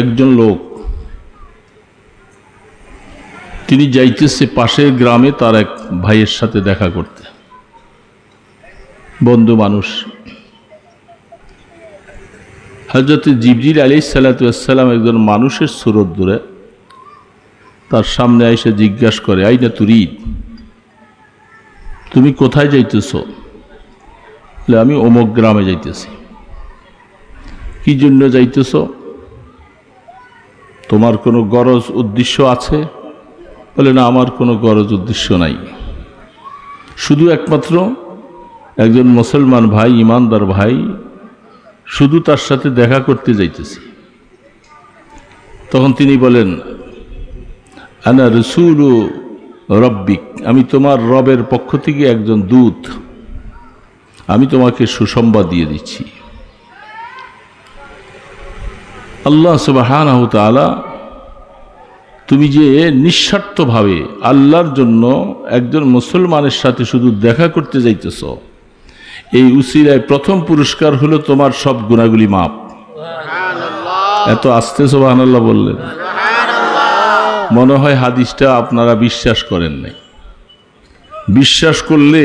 একজন লোক তিনি যাইতেছে পাশের গ্রামে তার এক ভাইয়ের সাথে দেখা করতে, বন্ধু মানুষ। হযরত জিবরিল আলাইহিস সালাতু ওয়াস সালাম একজন মানুষের সুরত ধরে তার সামনে এসে জিজ্ঞাসা করে, আইনা তুরিদ, তুমি কোথায় যাইতেছ? বলে, আমি অমুক গ্রামে যাইতেছি। কি জন্য যাইতেছ? তোমার কোনো গরজ উদ্দেশ্য আছে? বলে, না, আমার কোনো গরজ উদ্দেশ্য নাই, শুধু একমাত্র একজন মুসলমান ভাই, ইমানদার ভাই, শুধু তার সাথে দেখা করতে যাইতেছি। তখন তিনি বলেন, আনা রাসূলু রব্বিক, আমি তোমার রবের পক্ষ থেকে একজন দূত, আমি তোমাকে সুসংবাদ দিয়ে দিচ্ছি। আল্লাহ সুবহানাহু ওয়া তাআলা, তুমি যে নিঃস্বার্থভাবে আল্লাহর জন্য একজন মুসলমানের সাথে শুধু দেখা করতে যাইতেছ, এই উসিলায় প্রথম পুরস্কার হলো তোমার সব গুনাহগুলি মাপ। এত আস্তে সুবহানাল্লাহ বললেন, মনে হয় হাদিসটা আপনারা বিশ্বাস করেন নাই। বিশ্বাস করলে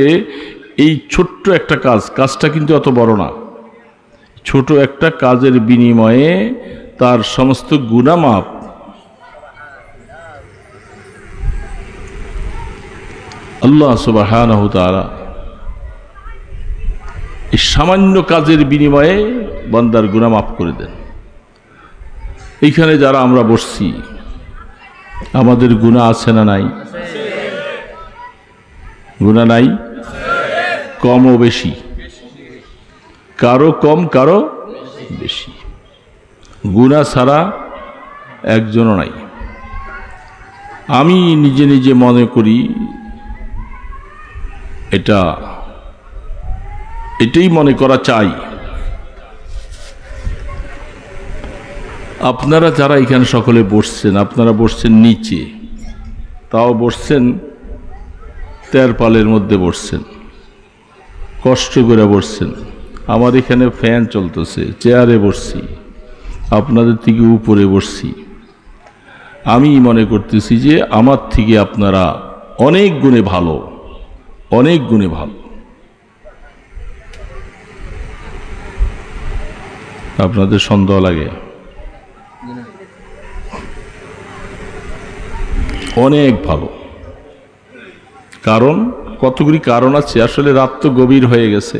এই ছোট্ট একটা কাজটা কিন্তু অত বড় না, ছোট একটা কাজের বিনিময়ে তার সমস্ত গুনাহ মাপ। আল্লাহ সুবহানাহু ওয়া তাআলা এই সামান্য কাজের বিনিময়ে বান্দার গুনাহ মাফ করে দেন। এইখানে যারা আমরা বসছি, আমাদের গুনাহ আছে না নাই? গুনাহ নাই? কম ও বেশি, কারো কম কারো বেশি। গুনাহ ছাড়া একজনও নাই। আমি নিজে নিজে মনে করি এটাই মনে করা চাই, আপনারা যারা এখানে সকলে বসছেন, আপনারা বসছেন নিচে, তাও বসছেন তেরপালের মধ্যে বসছেন, কষ্ট করে বসছেন। আমার এখানে ফ্যান চলতেছে, চেয়ারে বসছি, আপনাদের থেকে উপরে বসছি। আমি মনে করতেছি যে আমার থেকে আপনারা অনেক গুণে ভালো, অনেক গুণে ভালো। আপনাদের সন্দেহ লাগে? অনেক ভালো। কারণ কতগুলি কারণ আছে। আসলে রাত তো গভীর হয়ে গেছে,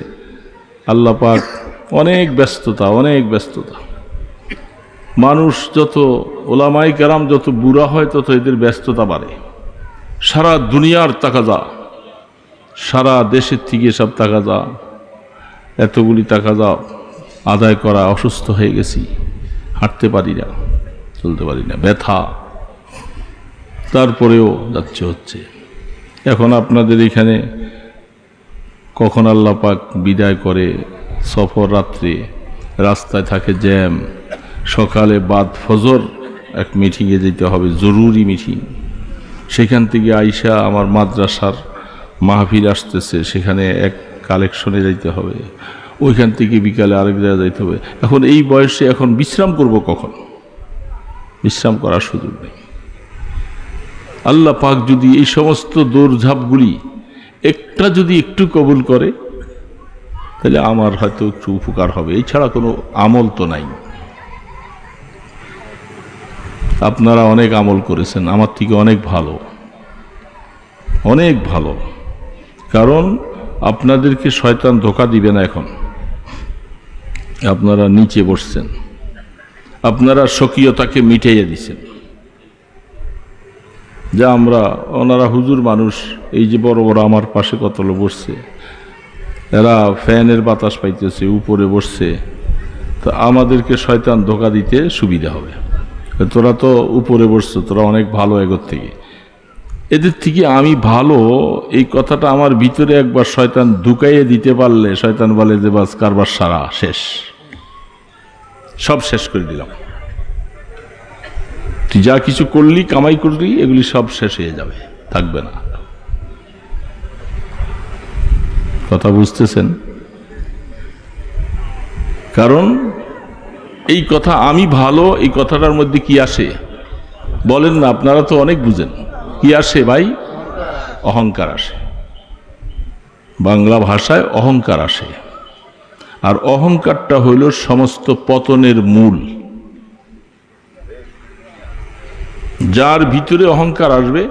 আল্লাহ পাক অনেক ব্যস্ততা, অনেক ব্যস্ততা। মানুষ যত, ওলামায়ে কেরাম যত বুড়া হয় তত এদের ব্যস্ততা বাড়ে। সারা দুনিয়ার তাকাজা, সারা দেশের থেকে সব তাকাজা, এতগুলি তাকাজা আদায় করা, অসুস্থ হয়ে গেছি, হাঁটতে পারি না, চলতে পারি না, ব্যথা, তারপরেও যাচ্ছে হচ্ছে। এখন আপনাদের এখানে কখন আল্লাহ পাক বিদায় করে, সফর রাত্রে রাস্তায় থাকে জ্যাম, সকালে বাদ ফজর এক মিটিংয়ে যেতে হবে, জরুরি মিটিং। সেখান থেকে আইসা আমার মাদ্রাসার মাহফিল আসতেছে, সেখানে এক কালেকশনে যাইতে হবে, ওইখান থেকে বিকালে আরেক জায়গায় যাইতে হবে। এখন এই বয়সে এখন বিশ্রাম করব কখন? বিশ্রাম করার সুযোগ নেই। আল্লাহ পাক যদি এই সমস্ত দৌড়ঝাঁপগুলি একটা যদি একটু কবুল করে, তাহলে আমার হয়তো একটু উপকার হবে। এছাড়া কোনো আমল তো নাই। আপনারা অনেক আমল করেছেন, আমার থেকে অনেক ভালো, অনেক ভালো। কারণ আপনাদেরকে শয়তান ধোঁকা দিবে না। এখন আপনারা নিচে বসছেন, আপনারা স্বকীয়তাকে মিটাইয়া দিছেন। যা আমরা, ওনারা হুজুর মানুষ, এই যে বড় বড় আমার পাশে কত লোক বসছে, এরা ফ্যানের বাতাস পাইতেছে, উপরে বসছে, তো আমাদেরকে শয়তান ধোঁকা দিতে সুবিধা হবে। তোরা তো উপরে বসছো, তোরা অনেক ভালো এগোর থেকে, এদের থেকে আমি ভালো, এই কথাটা আমার ভিতরে একবার শয়তান ঢুকাইয়ে দিতে পারলে, শয়তান বলে যে বাস কারবার সারা শেষ, সব শেষ করে দিলাম, তুই যা কিছু করলি, কামাই করলি, এগুলি সব শেষ হয়ে যাবে, থাকবে না। কথা বুঝতেছেন? কারণ এই কথা আমি ভালো, এই কথাটার মধ্যে কি আসে বলেন না? আপনারা তো অনেক বুঝেন। কি আসে ভাই? অহংকার আসে। বাংলা ভাষায় অহংকার আসে, আর অহংকারটা হইল সমস্ত পতনের মূল। যার ভিতরে অহংকার আসবে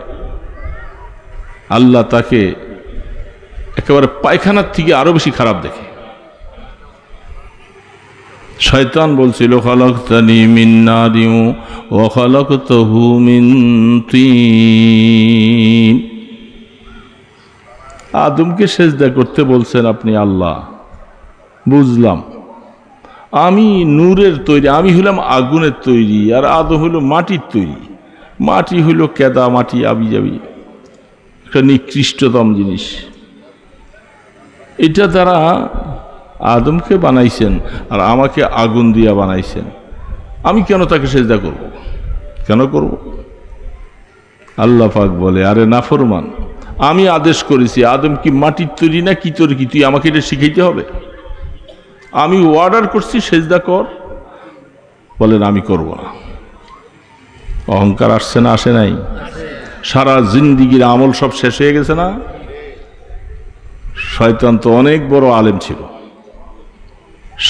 আল্লাহ তাকে একেবারে পায়খানার থেকে আরো বেশি খারাপ দেখে। শয়তান বলছিল খালাকতানি মিন নারিন ওয়া খালাকতাহু মিন তিন। আদমকে সেজদা করতে বলছেন আপনি আল্লাহ, বুঝলাম, আমি নূরের তৈরি, আমি হইলাম আগুনের তৈরি, আর আদম হইল মাটির তৈরি। মাটি হইল কেদা মাটি, আবি যাবি, একটা নিকৃষ্টতম জিনিস। এটা দ্বারা আদমকে বানাইছেন আর আমাকে আগুন দিয়া বানাইছেন। আমি কেন তাকে সেজদা করব? কেন করব? আল্লাহ পাক বলে, আরে নাফরমান, আমি আদেশ করেছি আদম কি মাটির তৈরি না কি তোর কি, তুই আমাকে এটা শিখাইতে হবে? আমি অর্ডার করছি সেজদা কর, বলেন আমি করব না। অহংকার আসছে না? আসে নাই? সারা জিন্দিগির আমল সব শেষ হয়ে গেছে না? শয়তান তো অনেক বড় আলেম ছিল,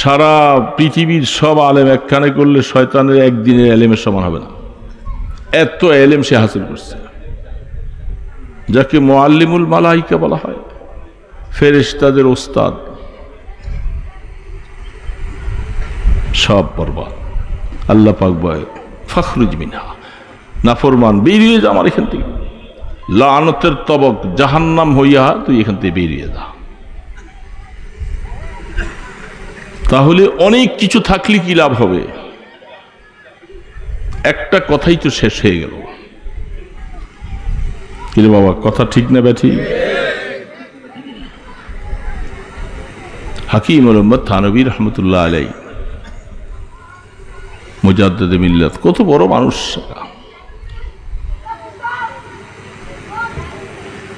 সারা পৃথিবীর সব আলেম একখানে করলে শয়তানের একদিনের এলেমের সমান হবে না। এত এলেম সে হাসিল করছে, যাকে মুআল্লিমুল মালাইকা বলা হয়, ফেরেশতাদের ওস্তাদ। সব বরবাদ। আল্লাহ পাক বলে ফাখরুজ মিনহা, নাফরমান বেরিয়ে যা আমার এখান থেকে, লানতের তবক জাহান্নাম হইয়া তুই এখান থেকে বেরিয়ে যা। তাহলে অনেক কিছু থাকলে কি লাভ হবে? একটা কথাই তো শেষ হয়ে গেল। কি রে বাবা, কথা ঠিক না ব্যাঠি? হাকিম মোহাম্মদ থানভী রহমতুল্লাহ আলাই, মুজাদ্দিদে মিল্লাত, কত বড় মানুষ।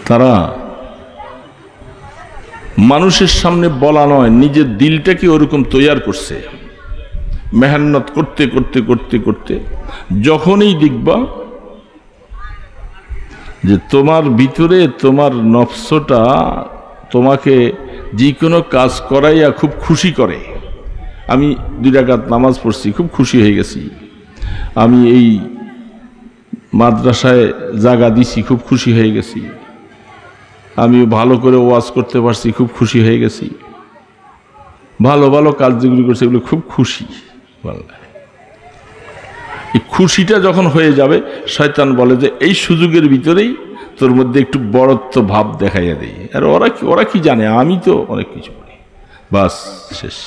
তারা মানুষের সামনে বলা নয়, নিজের দিলটাকে ওরকম তৈয়ার করছে। মেহনত করতে করতে করতে করতে যখনই দেখবা যে তোমার ভিতরে তোমার নফসটা তোমাকে যে কোনো কাজ করাইয়া খুব খুশি করে। আমি 2 রাকাত নামাজ পড়ছি, খুব খুশি হয়ে গেছি। আমি এই মাদ্রাসায় জায়গা দিছি, খুব খুশি হয়ে গেছি। আমি ভালো করে ওয়াজ করতে পারছি, খুব খুশি হয়ে গেছি। ভালো ভালো কাজ যেগুলি করছে এগুলো খুব খুশি। এই খুশিটা যখন হয়ে যাবে, শয়তান বলে যে এই সুযোগের ভিতরেই তোর মধ্যে একটু বড়ত্ব ভাব দেখাইয়া দেয়। আর ওরা কি জানে, আমি তো অনেক কিছু করি, বাস শেষ।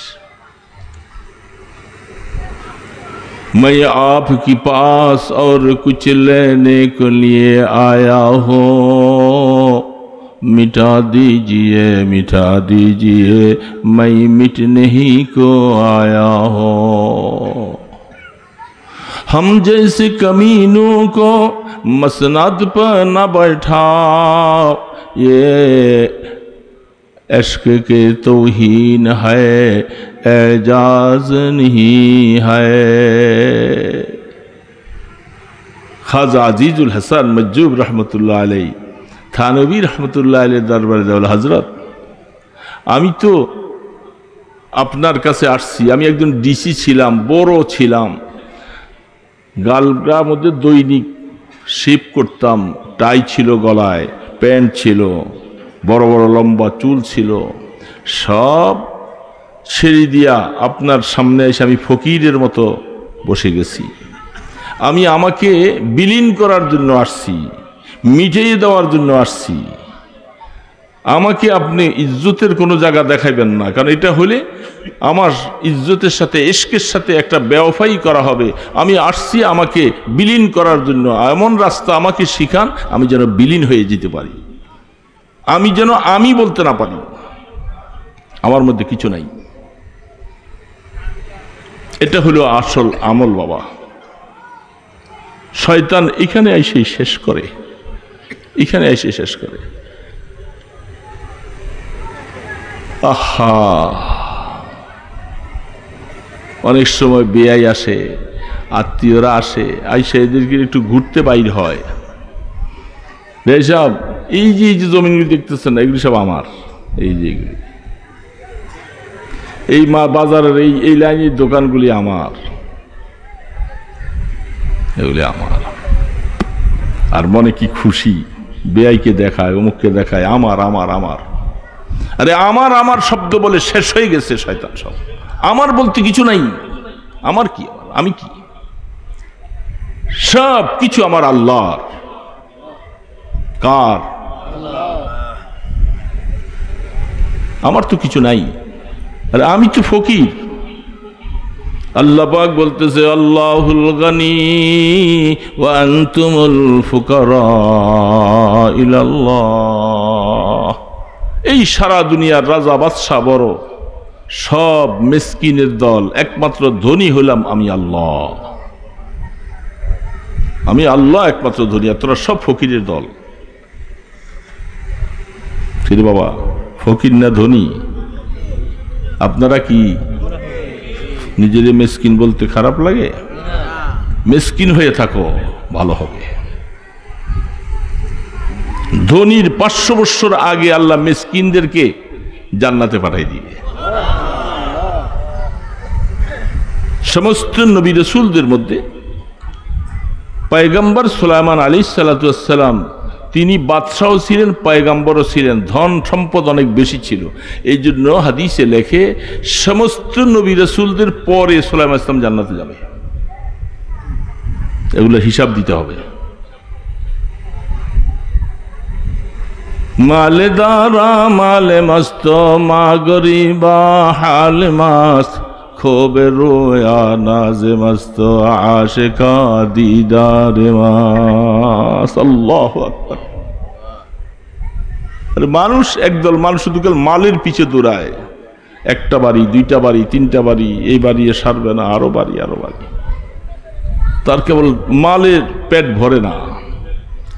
मैं आपके पास और कुछ लेने के लिए आया हूँ, मिटा दीजिए मैं मिटने ही को आया हूँ। हम जैसे कमीनों को मसनद पर न बैठाओ, ये इश्क के तौहीन है, एजाज नहीं है। खाजा अजीजुल हसन मज्जूब रहमतुल्लाह अलैह थानवी रहमतुल्लाह अलैह दरबारे जाओ, हजरत আমি তো আপনার কাছে আসছি। আমি একজন ডিসি ছিলাম, বড় ছিলাম, গালগার মধ্যে দৈনিক শেভ করতাম, টাই ছিল গলায়, প্যান্ট ছিল, বড় বড় লম্বা চুল ছিল, সব ছেড়ে দিয়া আপনার সামনে এসে আমি ফকিরের মতো বসে গেছি। আমি আমাকে বিলীন করার জন্য আসছি, মিটিয়ে দেওয়ার জন্য আসছি। আমাকে আপনি ইজ্জতের কোনো জায়গা দেখাইবেন না, কারণ এটা হলে আমার ইজ্জতের সাথে ইশকের সাথে একটা বেওয়াফাই করা হবে। আমি আসছি আমাকে বিলীন করার জন্য, এমন রাস্তা আমাকে শিখান আমি যেন বিলীন হয়ে যেতে পারি, আমি যেন আমি বলতে না পারি আমার মধ্যে কিছু নাই। এটা হলো আসল আমল বাবা। শয়তান এখানে এসে শেষ করে, এখানে এসে শেষ করে। আহা, অনেক সময় বেয়াই আসে, আত্মীয়রা আসে, আইসা এদেরকে একটু ঘুরতে বাইর হয়। সব এই যে জমিনগুলি দেখতেছেন না, এগুলি সব আমার। এই যে এই বাজারের এই লাইনের দোকানগুলি আমার, এগুলি আমার। আর মনে কি খুশি, বেয়াইকে দেখায়, অমুককে দেখায়, আমার আমার আমার। আরে আমার আমার শব্দ বলে শেষ হয়ে গেছে শয়তান সব। আমার বলতে কিছু নাই। আমার কি, আমি কি? সব কিছু আমার আল্লাহর। কার? আমার তো কিছু নাই। আরে আমি তো ফকির। আল্লাহ পাক বলতেছে আল্লাহুল গানি ওয়া আনতুমুল ফুকারা ইলাল্লাহ। এই সারা দুনিয়ার রাজা বাদশা বড়, সব মিসকিনের দল, একমাত্র ধনী হলাম আমি আল্লাহ। আমি আল্লাহ একমাত্র ধনী, আর তোরা সব ফকিরের দল। ঠিক বাবা, ফকির না ধনী? আপনারা কি নিজের মিসকিন বলতে খারাপ লাগে? মিসকিন হয়ে থাকো, ভালো হবে। ধনীর 500 বছর আগে আল্লাহ মিসকিনদেরকে জান্নাতে পাঠাই দিবে। সমস্ত নবী রাসূলদের মধ্যে পয়গম্বর সুলাইমান আলাইহিস সালাতু ওয়াস সালাম, তিনি বাদশাও ছিলেন, পয়গম্বরও ছিলেন, ধন সম্পদ অনেক বেশি ছিল। এই জন্য হাদিসে লেখে সমস্ত নবী রাসূলদের পরে সুলাইমান ইসলাম জান্নাতে যাবে। এগুলো হিসাব দিতে হবে। মালে দারা মালে মস্ত মা গরিবা হাল মাস্ত খোবে রোয়া নাজে মস্ত আশিকা দিদারে মাস। আল্লাহু আকবার। আরে মানুষ, একদল মানুষ শুধু মালের পিছে দৌড়ায়। একটা বাড়ি, দুইটা বাড়ি, তিনটা বাড়ি, এই বাড়ি সারবে না, আরো বাড়ি আরো বাড়ি। তার কেবল মালের পেট ভরে না।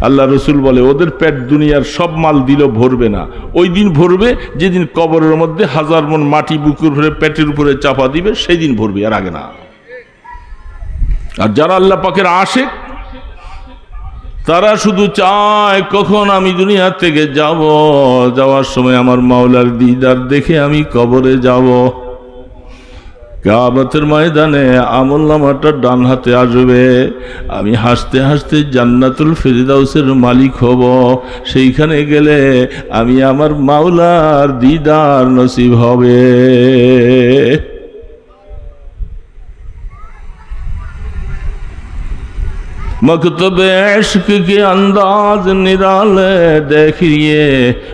আল্লাহ রসুল বলে ওদের পেট দুনিয়ার সব মাল দিল ভরবে না। ওই দিন ভরবে যেদিন কবরের মধ্যে 1000 মণ মাটি বুকুর ভরে পেটের উপরে চাপা দিবে, সেই দিন ভরবে, আর আগে না। আর যারা আল্লাহ পাকের আশিক, তারা শুধু চায় কখন আমি দুনিয়া থেকে যাব, যাওয়ার সময় আমার মাওলার দিদার দেখে আমি কবরে যাব। কিয়ামতের ময়দানে আমলনামাটা ডান হাতে আসবে, আমি হাসতে হাসতে জান্নাতুল ফিরদাউসের মালিক হব। সেইখানে গেলে আমি আমার মাওলার দিদার নসিব হবে। मकतब इश्क के अंदाज निराले देखिए,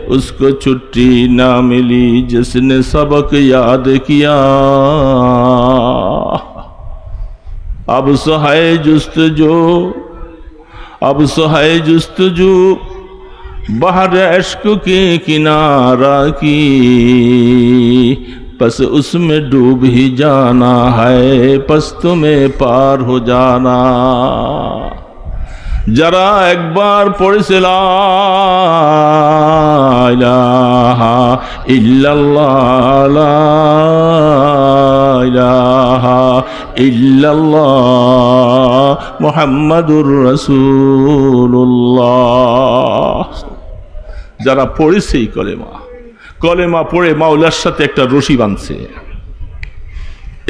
उसको छुट्टी ना मिली जिसने सबक याद किया। अब सहाय जुस्तजू बहर इश्क के किनारा की, बस उसमें डूब ही जाना है, बस तुम्हें पार हो जाना। जरा एक बार पढ़े ला इलाहा इल्लल्लाह, ला इलाहा इल्लल्लाह मुहम्मदुर রাসূলুল্লাহ। যারা পড়েছে এই কলেমা পড়ে মাওলার সাথে একটা রশি বাঁধছে,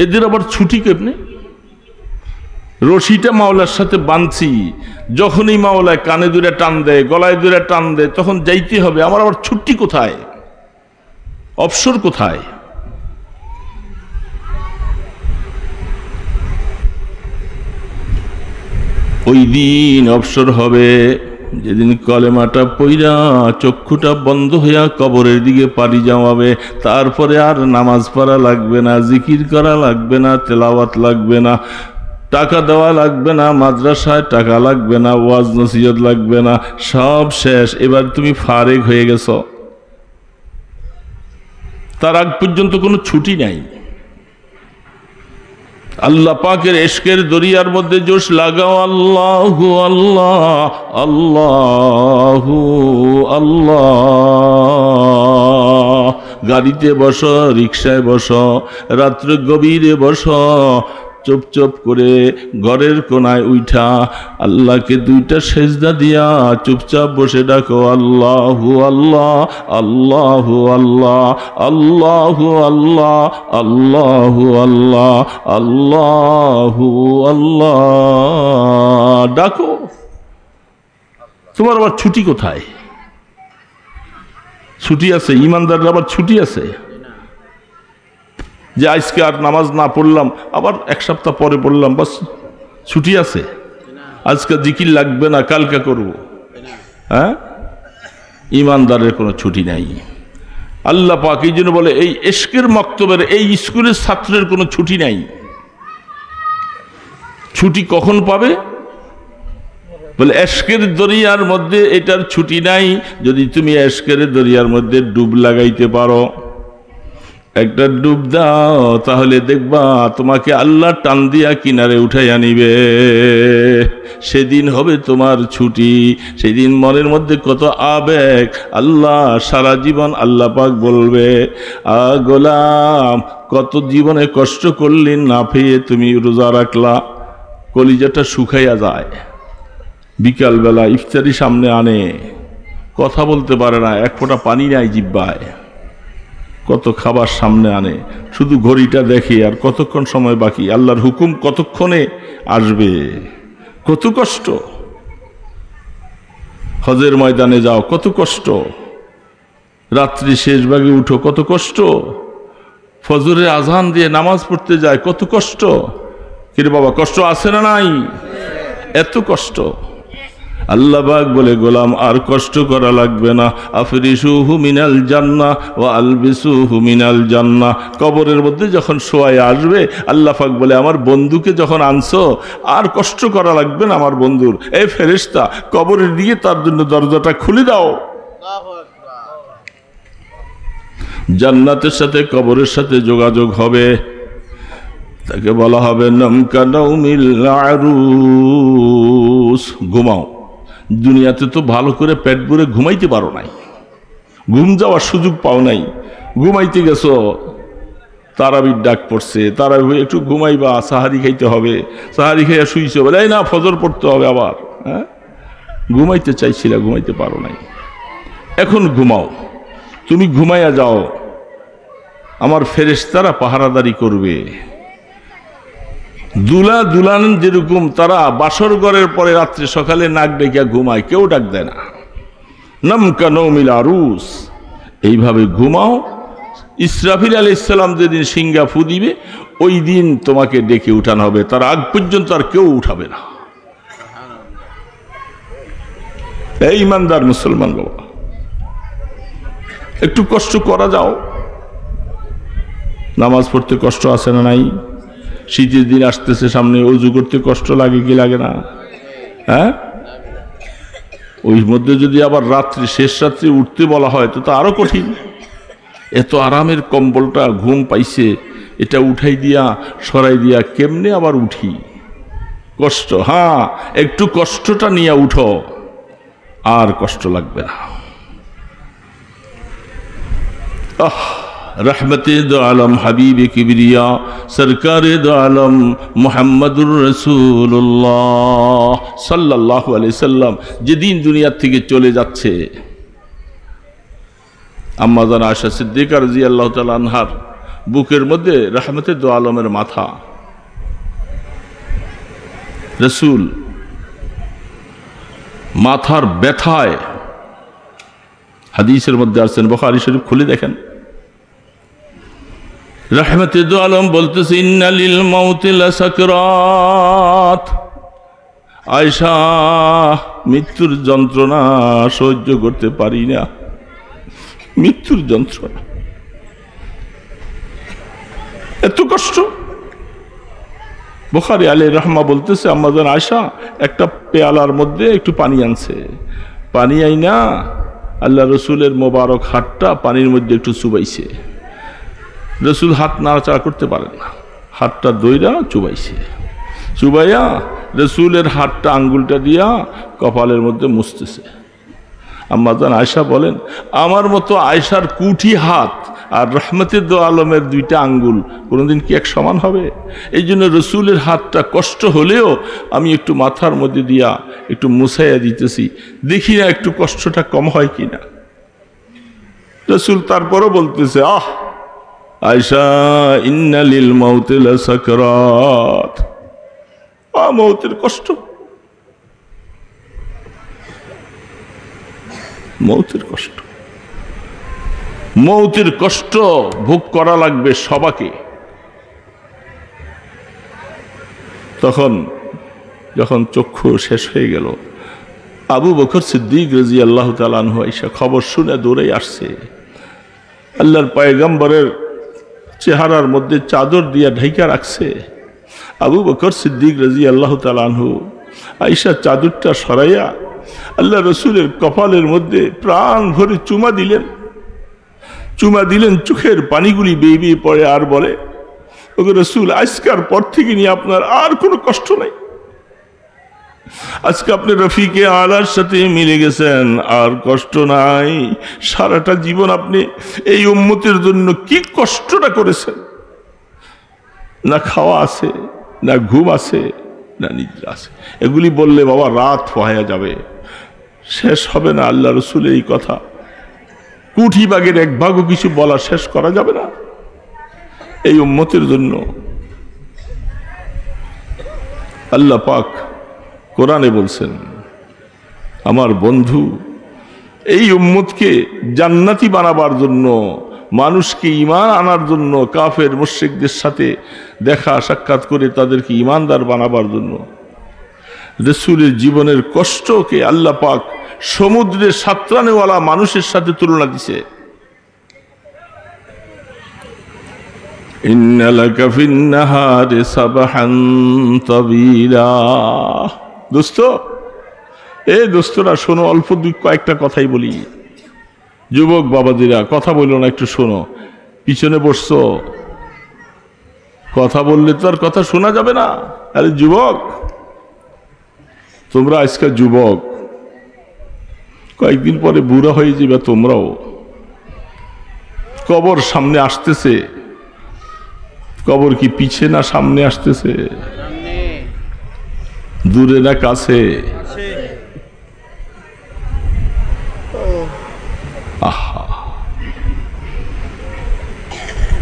এদের আবার ছুটি কেমনে? রশিটা মাওলার সাথে বাঁধছি, যখনই মাওলায় কানে দূরে টান দেয়, গলায় দূরে টান দেয়, তখন যাইতে হবে। আমার আবার ছুটি কোথায়? অবসর কোথায়? ওই দিন অবসর হবে যেদিন কলেমাটা পইরা চক্ষুটা বন্ধ হইয়া কবরের দিকে পাড়ি জমাবে। তারপরে আর নামাজ পড়া লাগবে না, জিকির করা লাগবে না, তেলাওয়াত লাগবে না, টাকা দেওয়া লাগবে না, মাদ্রাসায় টাকা লাগবে না, ওয়াজ নসিহত লাগবে না, সব শেষ। এবার তুমি ফারেক হয়ে গেছ। তার আগ পর্যন্ত কোনো ছুটি নাই। আল্লাহ পাকের ইশকের দরিয়ার মধ্যে জোশ লাগাও। আল্লাহু আল্লাহ আল্লাহু আল্লাহ গাড়িতে বসো, রিকশায় বসো, রাত্রে গভীরে বসো, চুপ চুপ করে ঘরের কোনায় উঠা আল্লাহকে দুইটা সেজদা দিয়া চুপচাপ বসে ডাকো, আল্লাহু আল্লাহ, আল্লাহু আল্লাহ, আল্লাহু আল্লাহ, আল্লাহু আল্লাহ, আল্লাহু আল্লাহ ডাকো। তোমার আবার ছুটি কোথায়? ছুটি আছে? ইমানদাররা আবার ছুটি আছে যে আজকে আর নামাজ না পড়লাম, আবার এক সপ্তাহ পরে পড়লাম, বাস ছুটি আছে? আজকে জিকির লাগবে না, কালকে করব। হ্যাঁ, ইমানদারের কোনো ছুটি নাই। আল্লাহ পাক এই জন্য বলে, এই ইশকের মক্তবের এই স্কুলের ছাত্রের কোনো ছুটি নাই। ছুটি কখন পাবে? বলে ইশকের দরিয়ার মধ্যে এটার ছুটি নাই। যদি তুমি ইশকের দরিয়ার মধ্যে ডুব লাগাইতে পারো, একটা ডুব দাও, তাহলে দেখবা তোমাকে আল্লাহ টান দিয়া কিনারে উঠাইয়া নিবে। সেদিন হবে তোমার ছুটি। সেদিন মনের মধ্যে কত আবেগ, আল্লাহ সারা জীবন আল্লাহ পাক বলবে, গোলাম কত জীবনে কষ্ট করলি, না পেয়ে তুমি রোজা রাখলা। কলিজাটা শুকাইয়া যায়। বিকালবেলা ইফতারি সামনে আনে, কথা বলতে পারে না, এক ফোঁটা পানি নাই জিহ্বায়। কত খাবার সামনে আনে, শুধু ঘড়িটা দেখে আর কতক্ষণ সময় বাকি, আল্লাহর হুকুম কতক্ষণে আসবে। কত কষ্ট। হজের ময়দানে যাও, কত কষ্ট। রাত্রি শেষ ভাগে উঠো, কত কষ্ট। ফজরের আজান দিয়ে নামাজ পড়তে যায়, কত কষ্ট। কিরে বাবা, কষ্ট আছে না নাই? এত কষ্ট। আল্লাহ পাক বলে, গোলাম আর কষ্ট করা লাগবে না। আফরিসুহু মিনাল জান্নাহ ওয়া আলবিসুহু মিনাল জান্নাহ। কবরের মধ্যে যখন শোয়ায় আসবে, আল্লাহ পাক বলে, আমার বন্ধুকে যখন আনছো আর কষ্ট করা লাগবে না আমার বন্ধুর। এই ফেরেশতা, কবরের দিকে তার জন্য দরজাটা খুলে দাও। জান্নাতের সাথে কবরের সাথে যোগাযোগ হবে। তাকে বলা হবে নামকা নাউমিল আরুস, ঘুমাও। দুনিয়াতে তো ভালো করে পেট ভরে ঘুমাইতে পারো নাই, ঘুম যাওয়ার সুযোগ পাও নাই। ঘুমাইতে গেছো, তারাবির ডাক পড়ছে, তারাবি একটু ঘুমাইবা, সাহারি খাইতে হবে, সাহারি খাইয়া শুইছো, বলে এই না ফজর পড়তে হবে আবার। হ্যাঁ, ঘুমাইতে চাইছিলা, ঘুমাইতে পারো নাই, এখন ঘুমাও। তুমি ঘুমাইয়া যাও, আমার ফেরেশতারা পাহারাদারি করবে। দুলা দুলান যেরকম তারা বাসর ঘরের পরে রাত্রে সকালে নাক ডেকিয়া ঘুমায়, কেউ ডাক দেয় না। নামকা নৌমিল আরুস, এইভাবে ঘুমাও। ইসরাফিল আলাইহিস সালাম যেদিন সিংহা ফু দিবে, ওই দিন তোমাকে ডেকে উঠানো হবে। তার আগ পর্যন্ত আর কেউ উঠাবে না। এই ইমানদার মুসলমান বাবা, একটু কষ্ট করা যাও। নামাজ পড়তে কষ্ট আছে না নাই? শীতের দিন আসতেছে সামনে, ওযু করতে কষ্ট লাগে কি লাগে না? হ্যাঁ, ওই মধ্যে যদি আবার রাত্রি শেষ রাত্রি উঠতে বলা হয় তো আরো কঠিন। এত আরামের কম্বলটা ঘুম পাইছে, এটা উঠাই দিয়া সরাই দিয়া কেমনে আবার উঠি? কষ্ট। হ্যাঁ, একটু কষ্টটা নিয়ে উঠো, আর কষ্ট লাগবে না। रहमते दो आलम हबीब किबरिया सरकार दो आलम मुहम्मदुर रसूलुल्लाह सल्लल्लाहु अलैहि वसल्लम যেদিন দুনিয়া থেকে চলে যাচ্ছে, আম্মা জান আয়েশা সিদ্দিকা রাদিয়াল্লাহু তাআলা আনহার বুকের মধ্যে রহমতে দো আলমের মাথা, রসুল মাথার ব্যথায়, হাদিসের মধ্যে আছেন, বুখারী শরীফ খুলে দেখেন। রহমতে দো আলম বলতেছে, ইন্না লিল মাউতি লাসাকরাত, আয়েশা মৃত্যুর যন্ত্রণা সহ্য করতে পারি না, মৃত্যুর যন্ত্রণা এত কষ্ট। বুখারী আলাইহির রহমা বলতেছে, আম্মা জান আয়েশা একটা পেয়ালার মধ্যে একটু পানি আনছে, পানি আইনা আল্লাহ রসুলের মোবারক হাতটা পানির মধ্যে একটু চুবাইছে। রসুল হাত নাড়াচাড়া করতে পারেন না, হাতটা দইরা চুবাইছে, চুবাইয়া রসুলের হাতটা আঙ্গুলটা দিয়া কপালের মধ্যে মুছতেছে। আম্মা জান আয়েশা বলেন, আমার মতো আয়েশার কুঠি হাত আর রহমতের দো আলমের দুইটা আঙ্গুল কোনোদিন কি এক সমান হবে? এই জন্য রসুলের হাতটা কষ্ট হলেও আমি একটু মাথার মধ্যে দিয়া একটু মুছাইয়া দিতেছি, দেখি না একটু কষ্টটা কম হয় কিনা। রসুল তারপরও বলতেছে, আহ আয়েশা, ইন্না লিল মাউতি লাসাকরাত, মৌতের কষ্ট, মৌতের কষ্ট, মৌতের কষ্ট ভোগ করা লাগবে সবাকে। তখন যখন চক্ষু শেষ হয়ে গেল, আবু বকর সিদ্দিক রাদিয়াল্লাহু তাআলা আনহু আয়েশা খবর শুনে দৌড়ে আসছে। আল্লাহর পয়গম্বরের চেহারার মধ্যে চাদর দিয়া ঢাইকা রাখছে। আবু বকর সিদ্দিক রাদিয়াল্লাহু তাআলা আনহু আয়েশা চাদরটা সরাইয়া আল্লাহ রসুলের কপালের মধ্যে প্রাণ ভরে চুমা দিলেন। চুমা দিলেন, চোখের পানিগুলি বেয়ে বেয়ে পড়ে, আর বলে, ওগো রসুল, আজকের পর থেকে নিয়ে আপনার আর কোনো কষ্ট নাই। আজকে আপনি রফিকে আলার সাথে মিলে গেছেন, আর কষ্ট নাই। সারাটা জীবন আপনি এই উম্মতের জন্য কি কষ্টটা করেছেন। না খাওয়া আছে, না ঘুম আছে, না নিদ্রা আছে। এগুলি বললে বাবা রাত পোহায়া যাবে, শেষ হবে না। আল্লাহ রসুলের এই কথা কোটি ভাগের এক ভাগও কিছু বলা শেষ করা যাবে না এই উম্মতের জন্য। আল্লাহ পাক কোরআনে বলছেন, আমার বন্ধু এই উম্মতকে জান্নাতি বানাবার জন্য, মানুষকে ঈমান আনার জন্য, কাফের মুশরিকদের সাথে দেখা সাক্ষাৎ করে তাদেরকে ঈমানদার বানাবার জন্য রাসূলের জীবনের কষ্টকে আল্লাহ পাক সমুদ্রের সাঁতরানেওয়ালা মানুষের সাথে তুলনা দিছে। ইন্না লাকা ফিন নাহারি সাবহান তাবিলা। দোস্ত, দোস্তরা শোনো, অল্প কয়েকটা কথাই বলি। যুবক বাবাজিরা কথা বললো না, একটু শোনো। পিছনে বসছো, কথা বললে তো আর কথা শোনা যাবে না। আরে যুবক, তোমরা আজকাল যুবক, কয়েকদিন পরে বুড়া হয়ে যাবে তোমরাও। কবর সামনে আসতেছে, কবর কি পিছে না সামনে আসতেছে? দূরে না কাছে?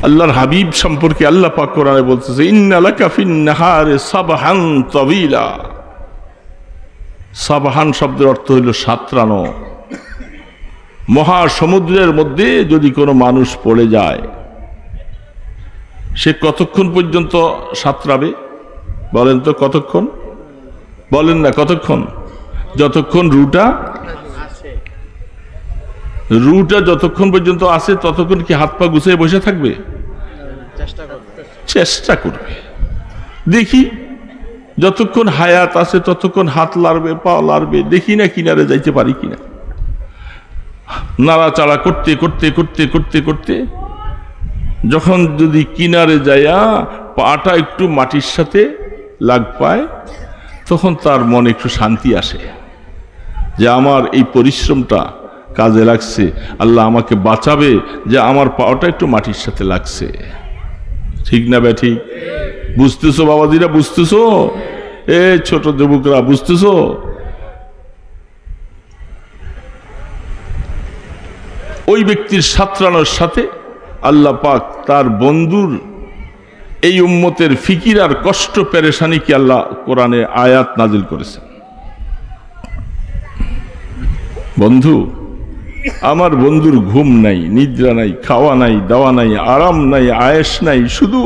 আল্লাহর হাবিব সম্পর্কে আল্লাহ পাক কোরআনে বলতেছে, ইন্না লাকা ফিন নাহারি সাবহান তাবিলা। সাবহান শব্দের অর্থ হইল সাঁতরানো। মহাসমুদ্রের মধ্যে যদি কোনো মানুষ পড়ে যায়, সে কতক্ষণ পর্যন্ত সাঁতরাবে? বলেন তো কতক্ষণ? বলেন না কতক্ষণ? যতক্ষণ রুটা যতক্ষণ পর্যন্ত আছে ততক্ষণ কি হাত পা গুছিয়ে বসে থাকবে? চেষ্টা করবে। দেখি যতক্ষণ হায়াত আছে ততক্ষণ হাত লাড়বে, পা লাড়বে, দেখি না কিনারে যাইতে পারি কিনা। নাড়াচাড়া করতে করতে করতে করতে করতে যখন যদি কিনারে যাইয়া পাটা একটু মাটির সাথে লাগ পায়, তখন তার মনে একটু শান্তি আসে যে আমার এই পরিশ্রমটা কাজে লাগছে, আল্লাহ আমাকে বাঁচাবে যে আমার পাটা একটু মাটির সাথে লাগছে। ঠিক না বে ঠিক? বুঝতেছো বাবাজিরা? বুঝতেছো? ছোট যুবকরা বুঝতেছো? ওই ব্যক্তির সাঁতরানোর সাথে আল্লাহ পাক তার বন্ধুর এই উম্মতের ফিকির আর কষ্ট পেরেশানি কি আল্লাহ কোরআনে আয়াত নাজিল করেছেন। বন্ধু, আমার বন্ধুর ঘুম নাই, নিদ্রা নাই, খাওয়া নাই, দাওয়া নাই, আরাম নাই, আয়েশ নাই, শুধু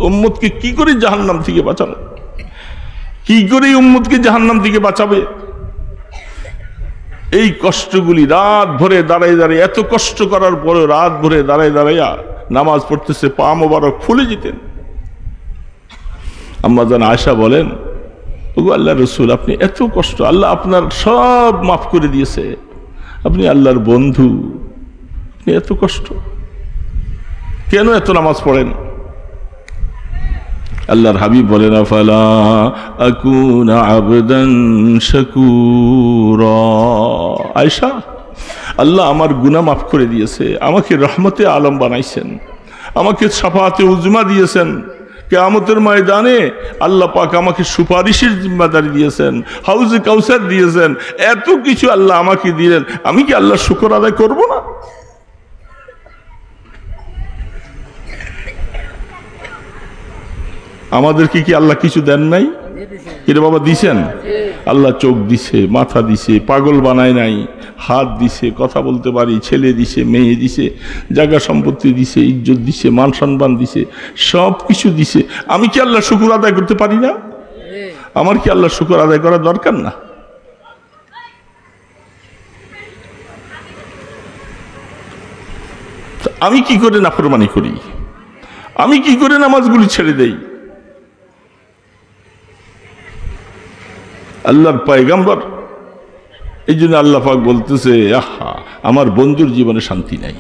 উম্মতকে কি করে জাহান্নাম থেকে বাঁচানো, কি করে উম্মতকে জাহান্নাম থেকে বাঁচাবে, এই কষ্টগুলি রাত ভরে দাঁড়ায় দাঁড়ায়, এত কষ্ট করার পরে রাত ভরে দাঁড়ায় দাঁড়াইয়া নামাজ পড়তেছে, পা মোবারক ফুলে যেতেন। আম্মা জান আয়েশা বলেন, ওগো আল্লাহ রসুল, আপনি এত কষ্ট, আল্লাহ আপনার সব মাফ করে দিয়েছে, আপনি আল্লাহর বন্ধু, আপনি এত কষ্ট কেন, এত নামাজ পড়েন? আল্লাহর হাবিব বলেন, আফালা আকুনা আবদান শাকুরা। আয়েশা, আল্লাহ আমার গুনাহ মাফ করে দিয়েছে, আমাকে রহমতে আলম বানাইছেন, আমাকে শাফাআতে উজমা দিয়েছেন, কিয়ামতের ময়দানে আল্লাহ পাক আমাকে সুপারিশের জিম্মাদারি দিয়েছেন, হাউজে কাউসার দিয়েছেন, এত কিছু আল্লাহ আমাকে দিলেন, আমি কি আল্লাহর শুকর আদায় করব না? আমাদেরকে কি আল্লাহ কিছু দেন নাই? কিরে বাবা দিছেন? আল্লাহ চোখ দিছে, মাথা দিছে, পাগল বানায় নাই, হাত দিছে, কথা বলতে পারি, ছেলে দিছে, মেয়ে দিছে, জায়গা সম্পত্তি দিছে, ইজ্জত দিছে, মান সম্মান দিছে, সব কিছু দিছে। আমি কি আল্লাহ শুকর আদায় করতে পারি না? আমার কি আল্লাহ শুকর আদায় করা দরকার না? আমি কি করে নাফরমানি করি? আমি কি করে নামাজগুলি ছেড়ে দেই? আল্লাহর পয়গম্বর, এই জন্য আল্লাহ পাক বলতেছে, আহা আমার বন্ধুর জীবনে শান্তি নাই।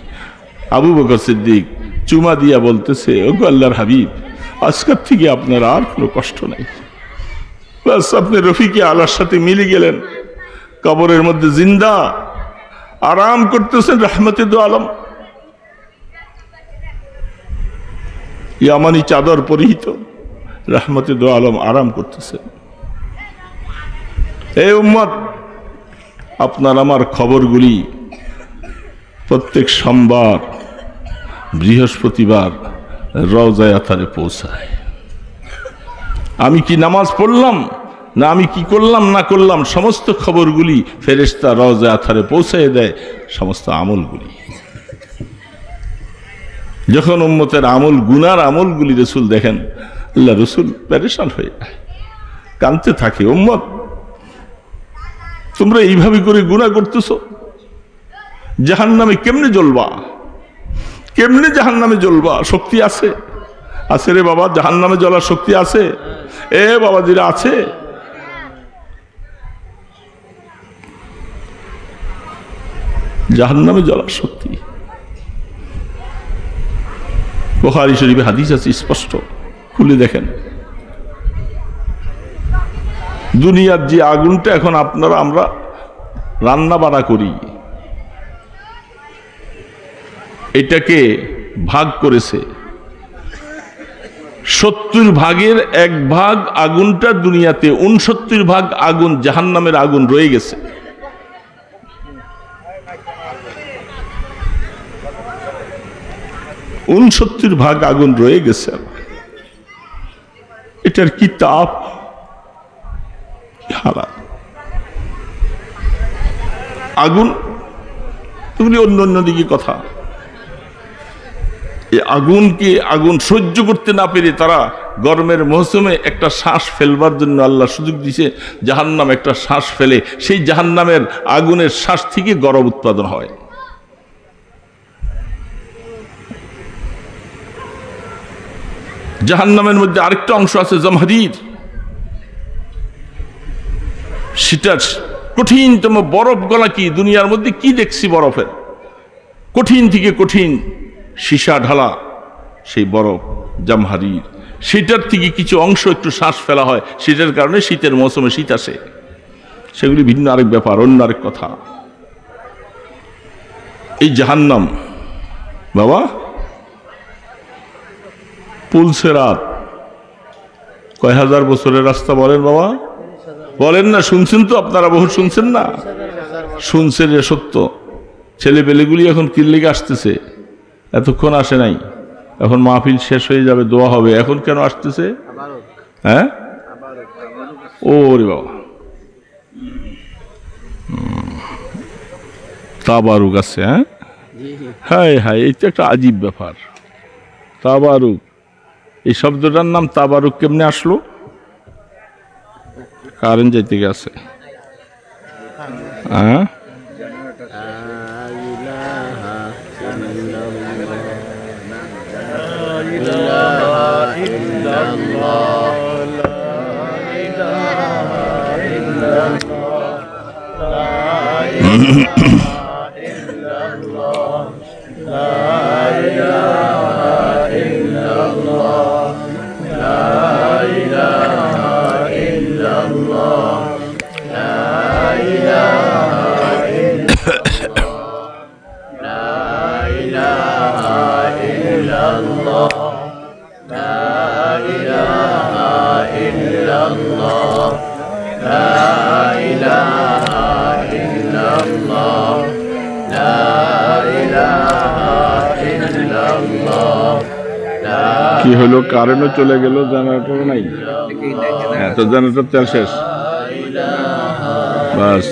আবু বকর সিদ্দিক চুমা দিয়া বলতেছে, ওগো আল্লাহর হাবিব, আজকের থেকে আপনার আর কোনো কষ্ট নাই, বাস আপনি রফিকে আল্লাহর সাথে মিলে গেলেন, কবরের মধ্যে জিন্দা আরাম করতেছেন রহমতে দো আলম, ইয়ামানি চাদর পরিহিত রহমতে দো আলম আরাম করতেছেন। এই উম্মত, আপনার আমার খবরগুলি প্রত্যেক সোমবার, বৃহস্পতিবার রওজায়ে আথারে পৌঁছায়। আমি কি নামাজ পড়লাম না আমি কি করলাম না করলাম, সমস্ত খবরগুলি ফেরেশতা রওজায়ে আথারে পৌঁছায় দেয়, সমস্ত আমলগুলি। যখন উম্মতের আমল, গুনার আমলগুলি রসুল দেখেন, আল্লাহ রসুল পেরেশান হয়ে যায়, কাঁদতে থাকে, উম্মত তোমরা এইভাবে করে গুনাহ করতেছ, জাহান্নামে কেমনে জ্বলবা? কেমনে জাহান্নামে জ্বলবা? শক্তি আছে? আছে রে বাবা, জাহান্নামে জ্বলার শক্তি আছে? এ বাবা জিরা আছে? জাহান্নামে জ্বলার শক্তি বুখারী শরীফে হাদিস আছে স্পষ্ট, খুলে দেখেন। দুনিয়ার যে আগুনটা এখন আপনারা আমরা রান্না বাড়া করি, এটাকে ভাগ করেছে 70 ভাগের 1 ভাগ আগুনটা দুনিয়াতে, 69 ভাগ আগুন জাহান্নামের আগুন রয়ে গেছে। উনসত্তর ভাগ আগুন রয়ে গেছে। এটার কি তাপ, আগুন তুমি অন্য অন্য দিকে কথা। এই আগুনকে, আগুন সহ্য করতে না পেরে তারা গরমের মৌসুমে একটা শ্বাস ফেলবার জন্য আল্লাহ সুযোগ দিছে, জাহান্নাম একটা শ্বাস ফেলে, সেই জাহান্নামের আগুনের শ্বাস থেকে গরম উৎপাদন হয়। জাহান্নামের মধ্যে আরেকটা অংশ আছে জামহারির, সেটা কঠিনতম বরফ গলা। কি দুনিয়ার মধ্যে কি দেখছি বরফের, কঠিন থেকে কঠিন সীসা ঢালা সেই বরফ জামহারির, সেটার থেকে কিছু অংশ একটু শ্বাস ফেলা হয়, সেটার কারণে শীতের মৌসুমে শীত আসে। সেগুলি ভিন্ন আরেক ব্যাপার, অন্য আরেক কথা। এই জাহান্নাম বাবা পুলসেরাত কয় হাজার বছরের রাস্তা বলেন বাবা, বলেন না? শুনছেন তো আপনারা, বহু শুনছেন না? শুনছেন, যে সত্য। ছেলে পেলেগুলি এখন কিল্লিকে আসতেছে, এতক্ষণ আসে নাই, এখন মাহফিল শেষ হয়ে যাবে, দোয়া হবে, এখন কেন আসতেছে? হ্যাঁ, ও রে বাবা, তাবারুক আছে। হ্যাঁ, হ্যাঁ হ্যাঁ, এটা একটা আজীব ব্যাপার। তাবারুক, এই শব্দটার নাম তাবারুক কেমনে আসলো? কারেন্ট যাইতে গেছে। হ্যাঁ, কি হলো? কারেন্টও চলে গেল, জেনারেটর নাই। হ্যাঁ, তো জেনারেটর তেল শেষ, বাস।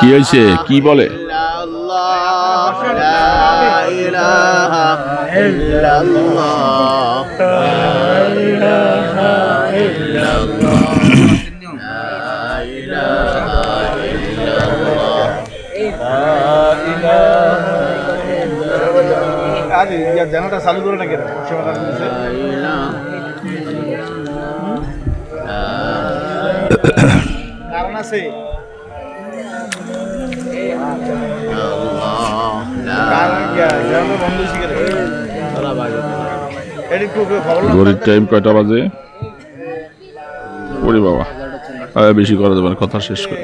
কি হয়েছে? কি বলে? জানাটা চালু করে নাকি কারণ আছে। ঘড়ির টাইম কয়টা বাজে? ওরে বাবা, বেশি করা যাবে না, কথা শেষ করে।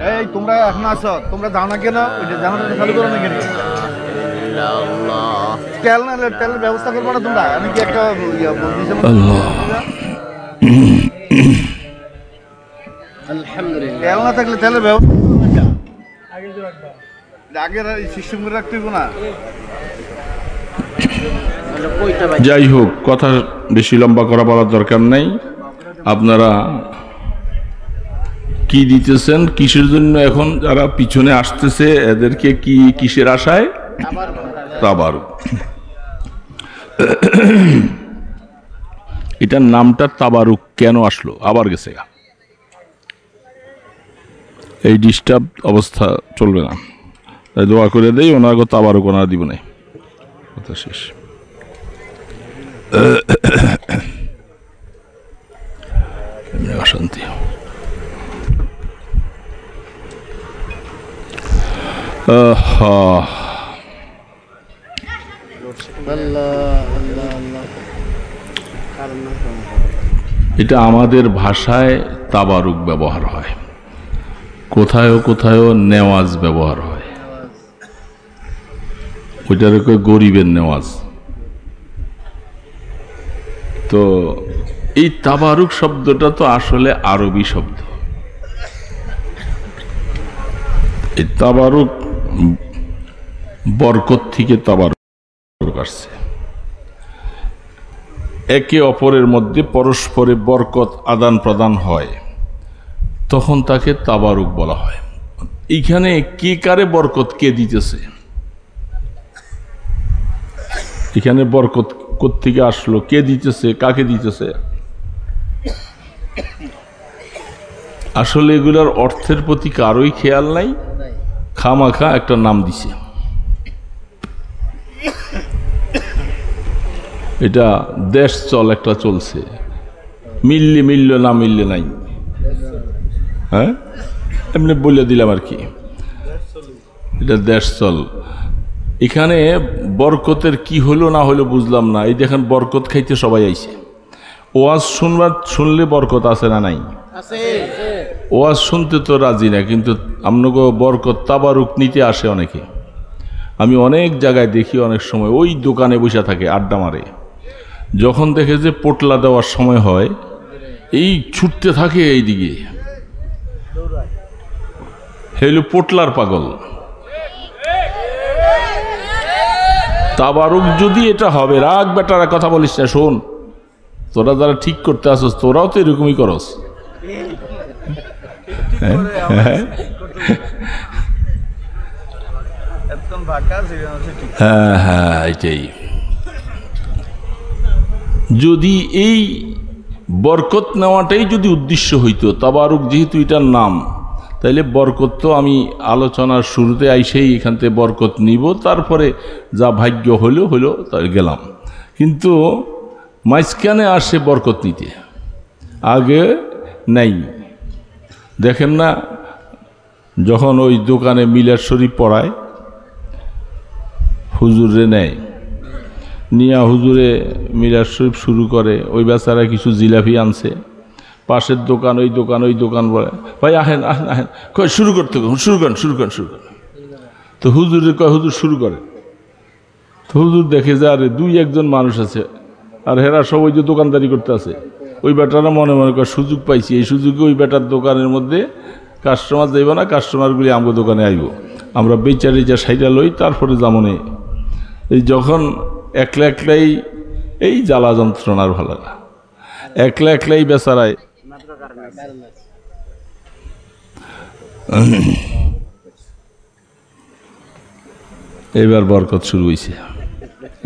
এই তোমরা এখন আছো, তোমরা যাও না কেন? ওইটা জানাটা চালু করো না কেন? তেলের ব্যবস্থা করবো না তোমরা? আমি কি একটা তেল না থাকলে তেলের ব্যবস্থা আগের সিস্টেম করে রাখতে না। যাই হোক, কথা বেশি লম্বা করা বলার দরকার নাই। আপনারা কি দিতেছেন, কিসের জন্য? এখন যারা পিছনে আসতেছে এদেরকে কি কিসের আশায়? তাবারুক। এটার নামটা তাবারুক কেন আসলো? আবার গেছে। এই ডিস্টার্ব অবস্থা চলবে না, তাই দোয়া করে দেই ওনাকে তাবারুক ওনারা দিব নাই। কথা শেষ। অশান্তি। এটা আমাদের ভাষায় তাবারুক ব্যবহার হয়, কোথায় কোথায় নেওয়াজ ব্যবহার হয়। ওইটার গরিবের নেওয়াজ। তো এই তাবারুক শব্দটা তো আসলে আরবি শব্দ। এই তাবারুক বরকত থেকে তাবারুক আসছে। একে অপরের মধ্যে পরস্পরে বরকত আদান প্রদান হয়, তখন তাকে তাবারুক বলা হয়। এইখানে কে কারে বরকত কে দিতেছে? এখানে বরকত কোত্থেকে আসলো, কে দিতেছে, কাকে দিতেছে? আসলে এগুলার অর্থের প্রতি কারোই খেয়াল নাই, খামাখা একটা নাম দিছে। এটা দেশ চল একটা চলছে, মিললে মিলল, না মিললে নাই। হ্যাঁ, এমনি বলে দিলাম আর কি, এটা দেশ চল। এখানে বরকতের কি হলো না হলো বুঝলাম না। এই দেখেন বরকত খাইতে সবাই আইছে। ওয়াজ শুনলে বরকত আছে না নাই? ওয়াজ শুনতে তো রাজি না, কিন্তু আপনাকে বরকত তাবারুক নিতে আসে অনেকে। আমি অনেক জায়গায় দেখি, অনেক সময় ওই দোকানে বসে থাকে, আড্ডা মারে। যখন দেখে যে পোটলা দেওয়ার সময় হয়, এই ছুটতে থাকে এইদিকে, হেলো পোটলার পাগল। তাবারুক যদি এটা হবে, রাগ বেটারা কথা বলিস না, শোন, তোরা যারা ঠিক করতে আসস তোরাও তো এরকমই করস। হ্যাঁ হ্যাঁ, এটাই। যদি এই বরকত নেওয়াটাই যদি উদ্দেশ্য হইতো, তাবারুক যেহেতু এটার নাম, তাইলে বরকত তো আমি আলোচনার শুরুতে আইসেই এখান থেকে বরকত নিব, তারপরে যা ভাগ্য হলো হলো তাই গেলাম। কিন্তু মাঝখানে আসে বরকত নিতে, আগে নেই। দেখেন না, যখন ওই দোকানে মিলাদ শরীফ পড়ায়, হুজুরে নেয়, নিয়া হুজুরে মিলাদ শরীফ শুরু করে, ওই বেচারা কিছু জিলাপি আনছে, পাশের দোকান ওই দোকান ওই দোকান বলে ভাই আহেন আহেন আহেন, কয় শুরু করতে শুরু করেন শুরু করেন শুরু করেন। তো হুজুরে কয় হুজুর শুরু করে। তো হুজুর দেখে যে আরে দুই একজন মানুষ আছে, আর হেরা সব ওই যে দোকানদারি করতে আছে। ওই বেটারা মনে মনে করে সুযোগ পাইছি, এই সুযোগে ওই বেটার দোকানের মধ্যে কাস্টমার যাইব না, কাস্টমারগুলি আমগো দোকানে আইব, আমরা বেচা রেচা সাইডা লই, তারপরে যেমন এই যখন একলা একলাই এই জ্বালা যন্ত্রণার ভালো না, একলা একলাই বেচারায়। এবার বরকত শুরু হয়েছে।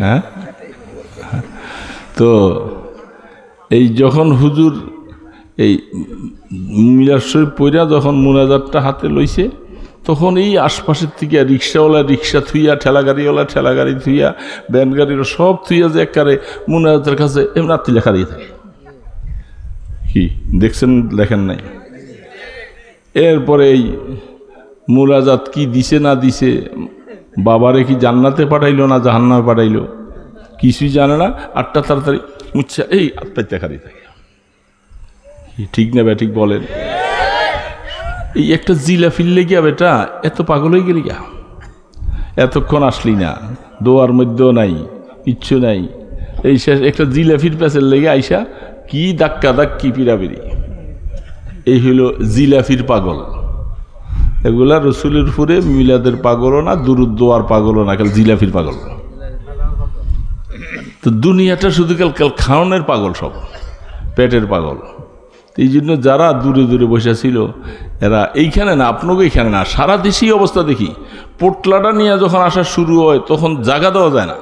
হ্যাঁ, তো এই যখন হুজুর এই মিলাদ শরীফ পইরা যখন মুনাজাতটা হাতে লইছে, তখন এই আশপাশের থেকে রিক্সাওয়ালা রিক্সা থুইয়া, ঠেলাগাড়িওয়ালা ঠেলাগাড়ি থুইয়া, ভ্যান গাড়ির সব থুইয়া যে একেবারে মুনাজাতের কাছে এমনি রাত্রি লেখা দিয়ে থাকে। কি দেখছেন, লেখেন নাই? এরপরে এই মুনাজাত কি দিছে না দিছে, বাবারে কি জান্নাতে পাঠাইলো না জাহান্নামে পাঠাইলো, কিছুই জানে না। আটটা তাড়াতাড়ি মুচ্ছা এই আত্মায় দেখা দিয়ে থাকে। ঠিক না ঠিক বলেন? এই একটা জিলা ফিরলে গিয়া বেটা এত পাগল হয়ে গেলি গা, এতক্ষণ আসলি না, দোয়ার মধ্যেও নাই, কিচ্ছু নাই, এই শেষ একটা জিলাফির প্যাচের লেগে আইসা কি ধাক্কা ধাক্কি পিরাপিরি। এই হইল জিলাফির পাগল। এগুলা রসুলের উপরে মিলাদের পাগলও না, দুরুদ দোয়ার পাগলও না, কাল জিলাফির পাগল। তো দুনিয়াটা শুধু কাল খাওয়ানোর পাগল, সব পেটের পাগল। এই জন্য যারা দূরে দূরে বসে ছিল, এরা এইখানে না, আপনাকে এইখানে না, সারা দেশেই অবস্থা দেখি। পোটলাটা নিয়ে যখন আসা শুরু হয়, তখন জায়গা দেওয়া যায় না।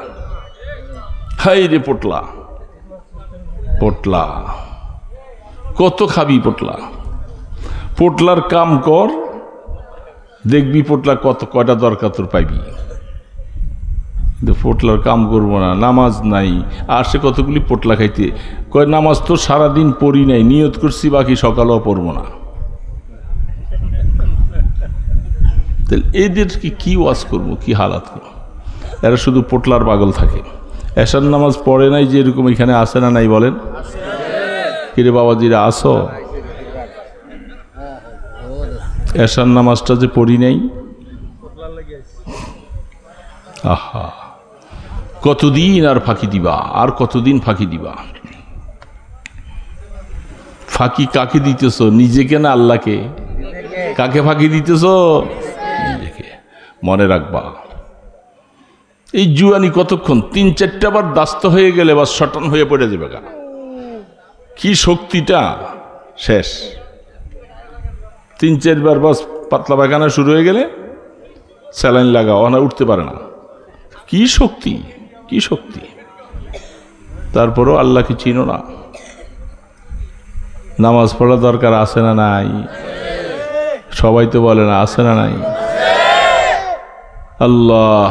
হাই রে পোটলা, পোটলা কত খাবি, পোটলা পোটলার কাম কর, দেখবি পোটলা কত কয়টা দরকার তোর পাইবি। কিন্তু পোটলার কাম করবো না, নামাজ নাই, আসে কতগুলি পোটলা খাইতে, কয় নামাজ তো সারাদিন পড়ি নাই, নিয়ত করছি বাকি সকালেও পড়বো না। তাহলে এদেরকে কি ওয়াজ করবো, কি হালাত করবো? এরা শুধু পোটলার পাগল থাকে। এশার নামাজ পড়ে নাই, যে এরকম এখানে আসে না নাই বলেন? কিরে বাবাজিরা আসো, এশার নামাজটা যে পড়ি নাই, আহা কতদিন আর ফাঁকি দিবা, আর কতদিন ফাঁকি দিবা? ফাঁকি কাকে দিতেছ, নিজেকে না আল্লাহকে? কাকে ফাঁকি দিতেছ? নিজেকে। মনে রাখবা, এই জুয়ানি কতক্ষণ, ৩-৪টা বার দাস্ত হয়ে গেলে বা শটান হয়ে পড়ে যাবে গা। কি শক্তিটা শেষ। ৩-৪ বার বাস পাতলা পায়খানা শুরু হয়ে গেলে স্যালাইন লাগাও, না উঠতে পারে না। কি শক্তি, কি শক্তি! তারপরও আল্লাহকে চিনো না। নামাজ পড়া দরকার আছে না নাই? সবাই তো বলে না, আছে না নাই? আল্লাহ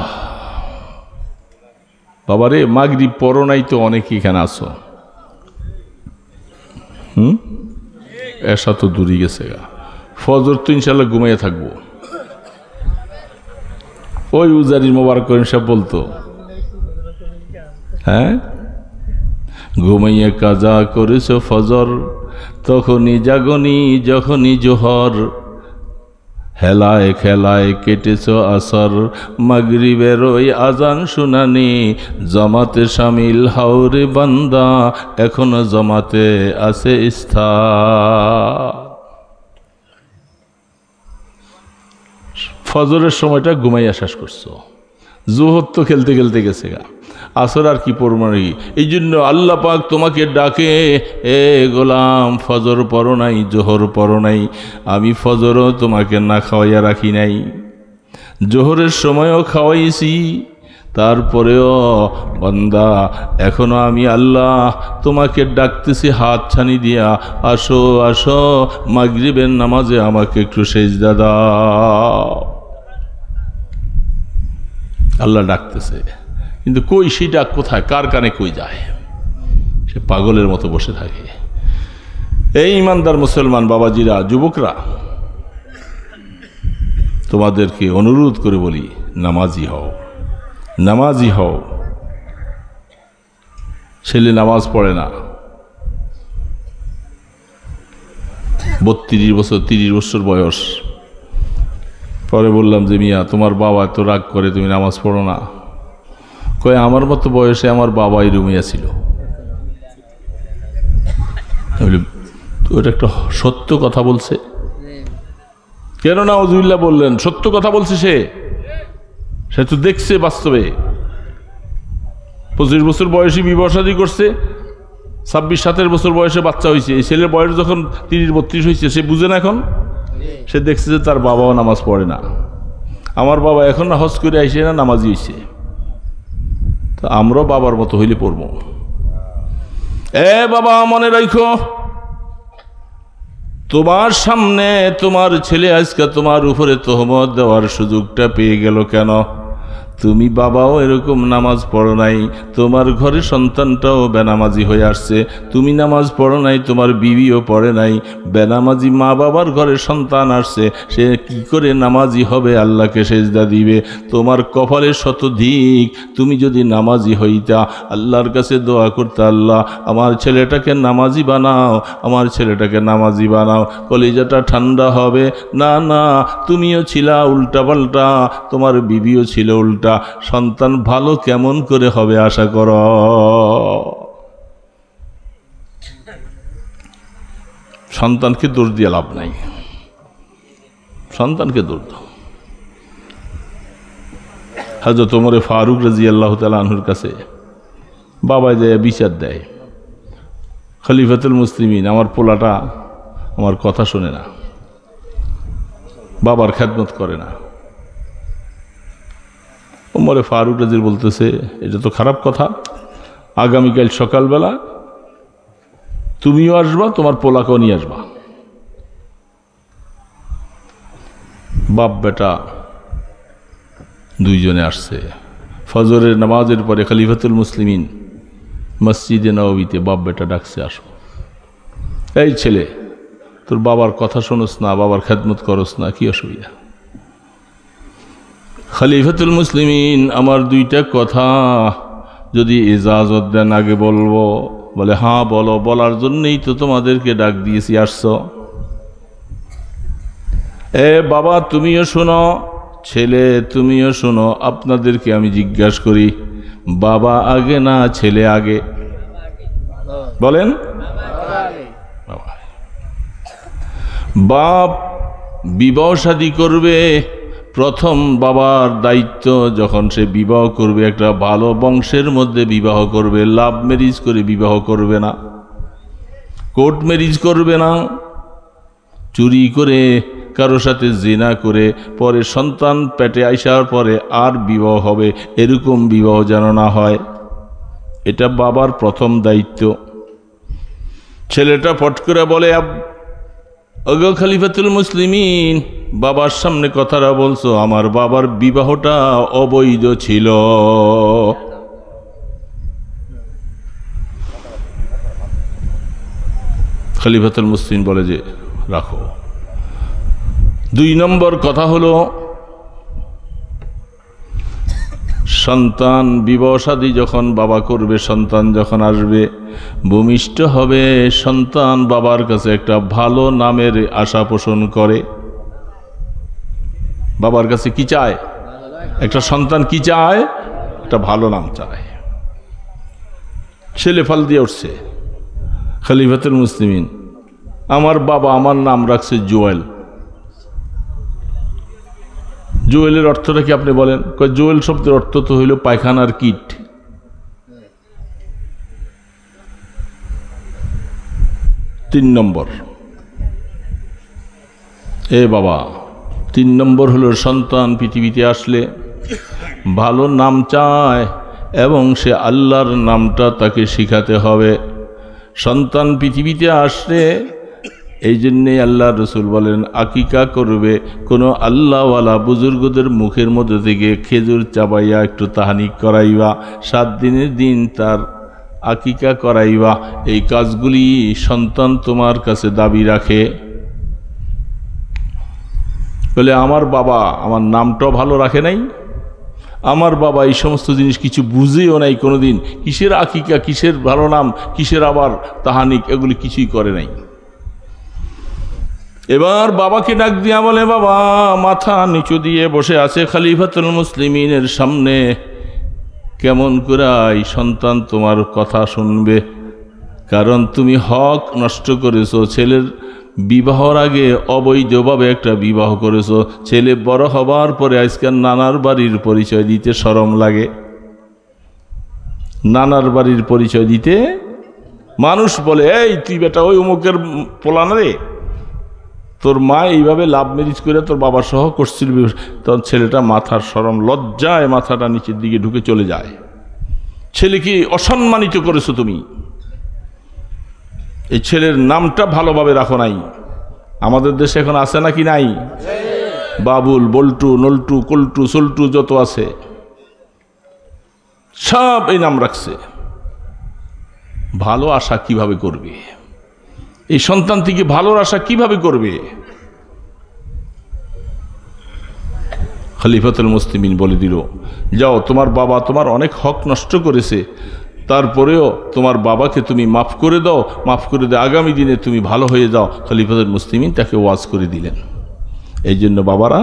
বাবারে, মাগরিব পড়ো নাই তো অনেকে এখানে আসো। এসা তো দূরে গেছে গা। ফজর তো ইনশাল্লাহ ঘুমাইয়া থাকবো। ওই উজারি মোবারক করিম সাহেব বলতো, হ্যাঁ, ঘুমাইয়া কাজা করেছ ফজর, তখনই জাগনি যখনই জোহর, হেলায় খেলায় কেটেছ আসর, মাগরিবের ওই আজান শুনানি, জমাতে শামিল হাওরে বান্দা, এখনো জমাতে আছে স্থান। ফজরের সময়টা ঘুমাইয়া শেষ করছো, জোহর তো খেলতে খেলতে গেছে গা, আসর আর কি পড়ব নাকি? এই জন্য আল্লাহ পাক তোমাকে ডাকে, এ গোলাম ফজর পড়ো নাই, জোহর পড়ো নাই। আমি ফজরও তোমাকে না খাওয়াইয়া রাখি নাই, জোহরের সময়ও খাওয়াইছি, তারপরেও বান্দা এখনো আমি আল্লাহ তোমাকে ডাকতেছি হাত ছানি দিয়া, আসো আসো মাগরিবের নামাজে আমাকে একটু সেজদা দাও। আল্লাহ ডাকতেছে, কিন্তু কই সেই ডাক কোথায়, কার কানে কই যায়? সে পাগলের মতো বসে থাকে। এই ইমানদার মুসলমান বাবাজিরা, যুবকরা, তোমাদেরকে অনুরোধ করে বলি, নামাজি হও, নামাজি হও। ছেলে নামাজ পড়ে না, 32 বছর 30 বছর বয়স। পরে বললাম যে মিয়া তোমার বাবা এত রাগ করে, তুমি নামাজ পড়ো না? কয় আমার মতো বয়সে আমার বাবা এই রুমিয়া ছিল। ওটা একটা সত্য কথা বলছে, কেন না নাউজুবিল্লাহ বললেন? সত্য কথা বলছে সে তো দেখছে বাস্তবে। 25 বছর বয়সী বিবাহ শাদী করছে, 26-27 বছর বয়সে বাচ্চা হয়েছে। এই ছেলের বয়স যখন 30-32 হয়েছে, সে বুঝে না এখন? সে দেখছে যে তার বাবাও নামাজ পড়ে না। আমার বাবা এখন হজ করে আইসে না, নামাজি হয়েছে, তা আমরাও বাবার মতো হইলে পড়ব। এ বাবা মনে রাখো, তোমার সামনে তোমার ছেলে আজকে তোমার উপরে তহমত দেওয়ার সুযোগটা পেয়ে গেল কেন? তুমি বাবাও এরকম নামাজ পড়ো নাই, তোমার ঘরে সন্তানটাও বেনামাজি হয়ে আসছে। তুমি নামাজ পড়ো নাই, তোমার বিবিও পড়ে নাই, বেনামাজি মা বাবার ঘরে সন্তান আসছে, সে কি করে নামাজি হবে? আল্লাহকে সেজদা দিবে। তোমার কপালে শতধিক, তুমি যদি নামাজি হইতা, আল্লাহর কাছে দোয়া করতে, আল্লাহ আমার ছেলেটাকে নামাজি বানাও, আমার ছেলেটাকে নামাজি বানাও, কলিজাটা ঠান্ডা হবে। না না, তুমিও ছিলা উল্টা পাল্টা, তোমার বিবিও ছিল উল্টা। সন্তান ভালো কেমন করে হবে আশা কর? সন্তানকে দোষ দিয়ে লাভ নাই, সন্তানকে দোষ দাও। হযরত ওমর ফারুক রাদিয়াল্লাহু তাআলা আনহুর কাছে বাবা যায় বিচার দেয়, খলিফাতুল মুসলিমিন, আমার পোলাটা আমার কথা শোনে না, বাবার খেদমত করে না। ওমরে ফারুক রাজি বলতেছে, এটা তো খারাপ কথা, আগামীকাল সকালবেলা তুমিও আসবা, তোমার পোলাকেও নিয়ে আসবা। বাপ বেটা দুইজনে আসছে। ফজরের নামাজের পরে খলিফাতুল মুসলিমিন মসজিদে নববীতে বাপ বেটা ডাকছে, আসো। এই ছেলে, তোর বাবার কথা শোনস না, বাবার খেদমত করস না, কি অসুবিধা? খলিফাতুল মুসলিমিন, আমার দুইটা কথা যদি ইজাজত দেন আগে বলবো। বলে হ্যাঁ বলো, বলার জন্যই তো তোমাদেরকে ডাক দিয়েছি, আসছো। এ বাবা তুমিও শোনো, ছেলে তুমিও শোনো, আপনাদেরকে আমি জিজ্ঞাসা করি, বাবা আগে না ছেলে আগে? বলেন। বাপ বিবাহ শাদী করবে, প্রথম বাবার দায়িত্ব যখন সে বিবাহ করবে, একটা ভালো বংশের মধ্যে বিবাহ করবে, লাভ ম্যারেজ করে বিবাহ করবে না, কোর্ট ম্যারেজ করবে না, চুরি করে কারো সাথে জিনা করে পরে সন্তান পেটে আসার পরে আর বিবাহ হবে, এরকম বিবাহ যেন না হয়, এটা বাবার প্রথম দায়িত্ব। ছেলেটা ফট করে বলে, ওগো খলিফাতুল মুসলিমিন, বাবার সামনে কথাটা বলছো, আমার বাবার বিবাহটা অবৈধ ছিল। খলিফাতুল মুসলিমিন বলে যে রাখো। 2 নম্বর কথা হলো, সন্তান বিবাহ শাদী যখন বাবা করবে, সন্তান যখন আসবে, ভূমিষ্ঠ হবে, সন্তান বাবার কাছে একটা ভালো নামের আশা পোষণ করে। বাবার কাছে কি চায়? একটা সন্তান কি চায়? একটা ভালো নাম চায়। ছেলে ফাল দিয়ে উঠছে, খলিফাতুল মুসলিমিন, আমার বাবা আমার নাম রাখছে জুয়েল। জুয়েলের অর্থটা কি আপনি বলেন? জুয়েল শব্দের অর্থ তো হইল পায়খানার কিট। তিন নম্বর, এ বাবা, 3 নম্বর হলো সন্তান পৃথিবীতে আসলে ভালো নাম চায় এবং সে আল্লাহর নামটা তাকে শিখাতে হবে। সন্তান পৃথিবীতে আসলে এই জন্যে আল্লাহ রসুল বলেন আকিকা করবে কোনো আল্লাহওয়ালা বুজুর্গদের মুখের মধ্যে থেকে খেজুর চাবাইয়া একটু তাহানিক করাইবা, 7 দিনের দিন তার আকিকা করাইবা। এই কাজগুলি সন্তান তোমার কাছে দাবি রাখে। বলে আমার বাবা আমার নামটাও ভালো রাখে নাই, আমার বাবা এই সমস্ত জিনিস কিছু বুঝেও নাই কোনোদিন, কিসের আকিকা, কিসের ভালো নাম, কিসের আবার তাহানিক, এগুলি কিছুই করে নাই। এবার বাবাকে ডাক দিয়া বলে বাবা মাথা নিচু দিয়ে বসে আছে খলিফাতুল মুসলিমিনের সামনে, কেমন করে এই সন্তান তোমার কথা শুনবে? কারণ তুমি হক নষ্ট করেছো, ছেলের বিবাহর আগে অবৈধভাবে একটা বিবাহ করেছো। ছেলে বড় হবার পরে আজকাল নানার বাড়ির পরিচয় দিতে শরম লাগে। নানার বাড়ির পরিচয় দিতে মানুষ বলে এই তুই বেটা ওই অমুকের পোলা না রে, তোর মা এইভাবে লাভ ম্যারেজ করে তোর বাবার সহ করছিল। তোর ছেলেটা মাথার শরম লজ্জায় মাথাটা নিচের দিকে ঢুকে চলে যায়। ছেলেকে অসম্মানিত করেছো তুমি, এই ছেলের নামটা ভালোভাবে রাখো নাই। আমাদের দেশে এখন আছে নাকি নাই? বাবুল, বল্টু, নল্টু, কল্টু, সল্টু যত আছে সব এই নাম রাখছে। ভালো আশা কিভাবে করবে? এই সন্তান থেকে ভালোর আশা কিভাবে করবে? খলিফাতুল মুসলিমিন বলে দিল যাও, তোমার বাবা তোমার অনেক হক নষ্ট করেছে, তারপরেও তোমার বাবাকে তুমি মাফ করে দাও, মাফ করে দাও, আগামী দিনে তুমি ভালো হয়ে যাও। খলিফাতুল মুসলিমিন তাকে ওয়াজ করে দিলেন। এই জন্য বাবারা,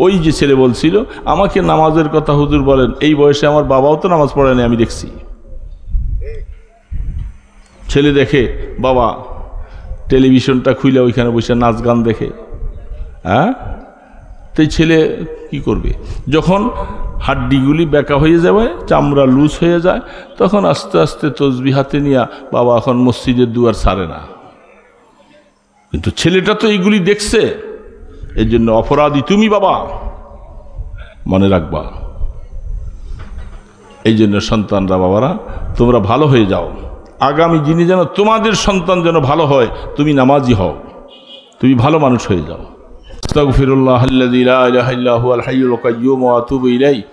ওই যে ছেলে বলছিল আমাকে নামাজের কথা হুজুর বলেন, এই বয়সে আমার বাবাও তো নামাজ পড়েনি, আমি দেখছি। ছেলে দেখে বাবা টেলিভিশনটা খুলে ওইখানে বসে নাচ গান দেখে, হ্যাঁ, তো ছেলে কি করবে? যখন হাড্ডিগুলি বেঁকা হয়ে যাবে, চামড়া লুজ হয়ে যায়, তখন আস্তে আস্তে তসবি হাতে নিয়ে বাবা এখন মসজিদের দুয়ার ছাড়ে না। কিন্তু ছেলেটা তো এইগুলি দেখছে, এই জন্য অপরাধী তুমি বাবা, মনে রাখবা। এই জন্য সন্তানরা, বাবারা তোমরা ভালো হয়ে যাও, আগামী দিনে যেন তোমাদের সন্তান যেন ভালো হয়, তুমি নামাজি হও, তুমি ভালো মানুষ হয়ে যাও। আস্তাগফিরুল্লাহাল্লাযী লা ইলাহা ইল্লা হুয়াল হাইয়ুল কাইয়্যুম ওয়া আতুবু ইলাইহি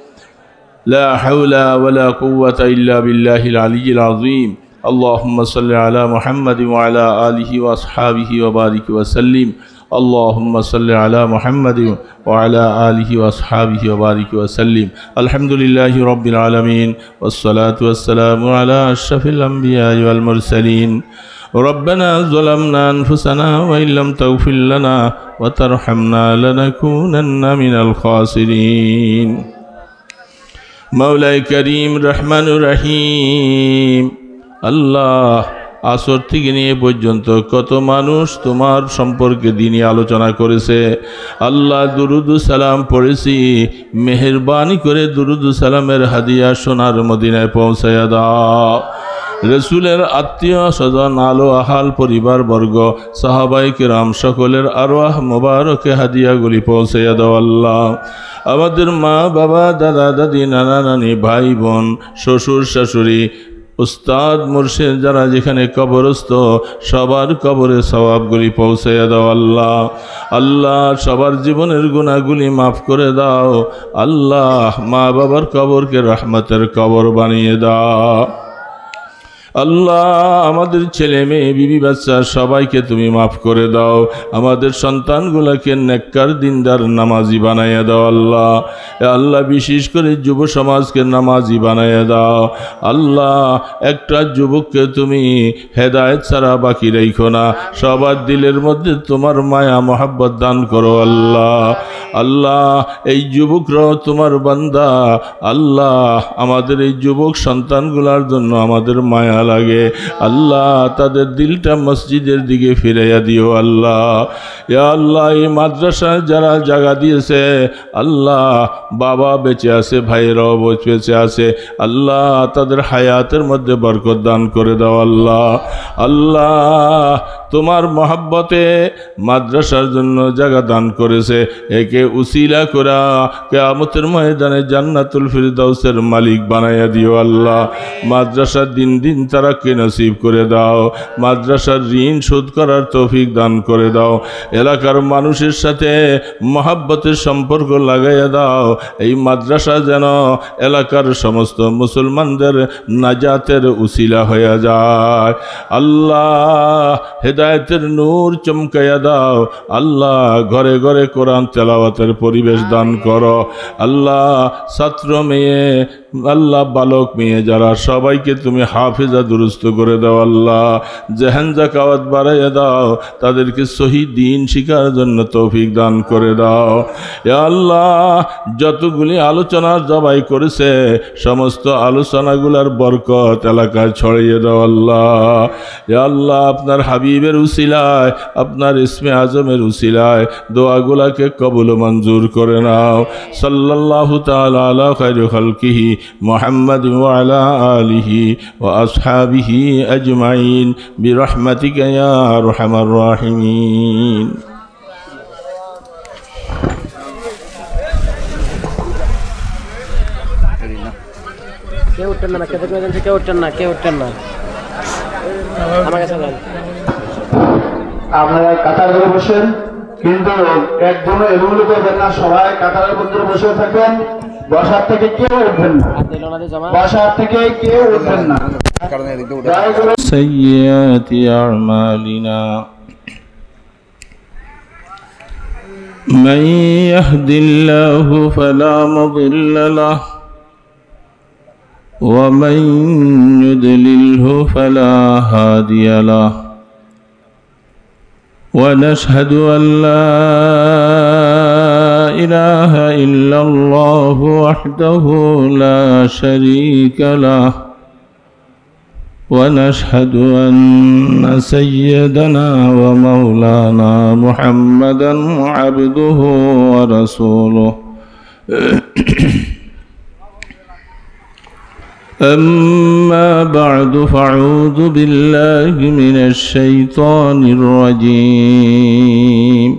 লা হাওলা ওয়ালা কুওয়াতা ইল্লা বিল্লাহিল আলিয়্যিল আযীম। আল্লাহুম্মা সাল্লি আলা মুহাম্মাদিন ওয়া আলা আলিহি ওয়া আসহাবিহি ওয়া বারিক ওয়া সাল্লিম। আল্লাহুম্মা সাল্লি আলা মুহাম্মাদিন ওয়া আলা আলিহি ওয়া আসহাবিহি ওয়া বারিক ওয়া সাল্লিম। আলহামদুলিল্লাহি রাব্বিল আলামিন ওয়াস সালাতু ওয়াস সালামু আলা আশরাফিল আমবিয়া ওয়াল মুরসালিন। ربنا ظلمنا أنفسنا وإن لم تغفر لنا وترحمنا لنكونن من الخاسرين। مولاي كريم رحمن رحيم আল্লাহ, আসর থেকে নিয়ে পর্যন্ত কত মানুষ তোমার সম্পর্কে দিনই আলোচনা করেছে। আল্লাহ দুরুদ সালাম পড়েছি, মেহেরবানি করে দুরুদ সালামের হাদিয়া সোনার মদিনায় পৌঁছায়া দাও। রসুলের আত্মীয় স্বজন, আলো আহাল, পরিবার বর্গ, সাহাবাই কিরাম সকলের আরওয়াহ মোবারকে হাদিয়াগুলি পৌঁছাইয়া দাও আল্লাহ। আমাদের মা বাবা, দাদা দাদি, নানা নানি, ভাই বোন, শ্বশুর শাশুড়ি, উস্তাদ মুর্শিদ যারা যেখানে কবরস্থ, সবার কবরে সওয়াবগুলি পৌঁছাইয়া দাও আল্লাহ। আল্লাহ সবার জীবনের গুনাহগুলি মাফ করে দাও আল্লাহ। মা বাবার কবরকে রহমতের কবর বানিয়ে দাও আল্লাহ। আমাদের ছেলে মেয়ে, বিবি বাচ্চা সবাইকে তুমি মাফ করে দাও। আমাদের সন্তানগুলোকে নেককার দিনদার নামাজি বানাইয়া দাও আল্লাহ। আল্লাহ বিশেষ করে যুব সমাজকে নামাজি বানাইয়া দাও আল্লাহ। একটা যুবককে তুমি হেদায়েত ছাড়া বাকি রাখো না, সবার দিলের মধ্যে তোমার মায়া মহাব্বত দান করো আল্লাহ। আল্লাহ এই যুবকরাও তোমার বান্দা আল্লাহ। আমাদের এই যুবক সন্তানগুলোর জন্য আমাদের মায়া না লাগে আল্লাহ তাদের দিলটা মসজিদের দিকে ফিরাইয়া দিও আল্লাহ। ইয়া আল্লাহ এই মাদ্রাসায় যারা জায়গা দিয়েছে আল্লাহ, বাবা বেঁচে আছে, ভাইয়েরাও বেঁচে আছে আল্লাহ, তাদের হায়াতের মধ্যে বরকত দান করে দাও আল্লাহ। আল্লাহ তোমার মহব্বতে মাদ্রাসার জন্য জায়গা দান করেছে, একে উসিলা করা কিয়ামতের ময়দানে জান্নাতুল ফিরদাউসের মালিক বানাইয়া দিও আল্লাহ। মাদ্রাসার দিন দিন তারাকে নসিব করে দাও, মাদ্রাসার ঋণ শোধ করার তৌফিক দান করে দাও, এলাকার মানুষের সাথে মহব্বতের সম্পর্ক লাগাইয়া দাও। এই মাদ্রাসা যেন এলাকার সমস্ত মুসলমানদের নাজাতের উসিলা হয়ে যায় আল্লাহ। হেদায়েতের নূর চমকাইয়া দাও আল্লাহ। ঘরে ঘরে কোরআন তেলাওয়াতের পরিবেশ দান করো আল্লাহ। ছাত্র মেয়ে আল্লাহ, বালক মেয়ে যারা সবাইকে তুমি হাফেজা দুরুস্ত করে দাও আল্লাহ। জেহেন জাকাওয়াত বাড়াইয়া দাও, তাদেরকে সহি দ্বীন শিখার জন্য তৌফিক দান করে দাও। ইয়া আল্লাহ যতগুলি আলোচনার জবাই করেছে সমস্ত আলোচনাগুলার বরকত এলাকায় ছড়িয়ে দাও আল্লাহ। ইয়া আল্লাহ আপনার হাবিবের উসিলায়, আপনার ইসমে আজমের উসিলায় দোয়াগুলাকে কবুল মঞ্জুর করে নাও। সাল্লাল্লাহু তাআলা আলা খায়রি খালকিহি মুহাম্মাদ ওয়া আলা আলিহি ওয়া আসহাবিহি আজমাইন বিরহমাতিকা ইয়া আরহামার রাহিমিন। কেউ উঠতেন না, কেউ উঠতেন না, কেউ উঠতেন না, আমার কাছে যান। আপনারা কাতার করে বসেন, কিন্তু একজনও এগুলো করবেন না, সবাই কাতারের মধ্যে বসে থাকবেন। বসার থেকে কেউ উঠবেন না, বসার থেকে কেউ উঠবেন না। سيئات أعمالنا من يهد الله فلا مضل له ومن يضلله فلا هادي له ونشهد أن لا إله إلا الله وحده لا شريك له ونشهد أن سيدنا ومولانا محمدا عبده ورسوله أما بعد فأعوذ بالله من الشيطان الرجيم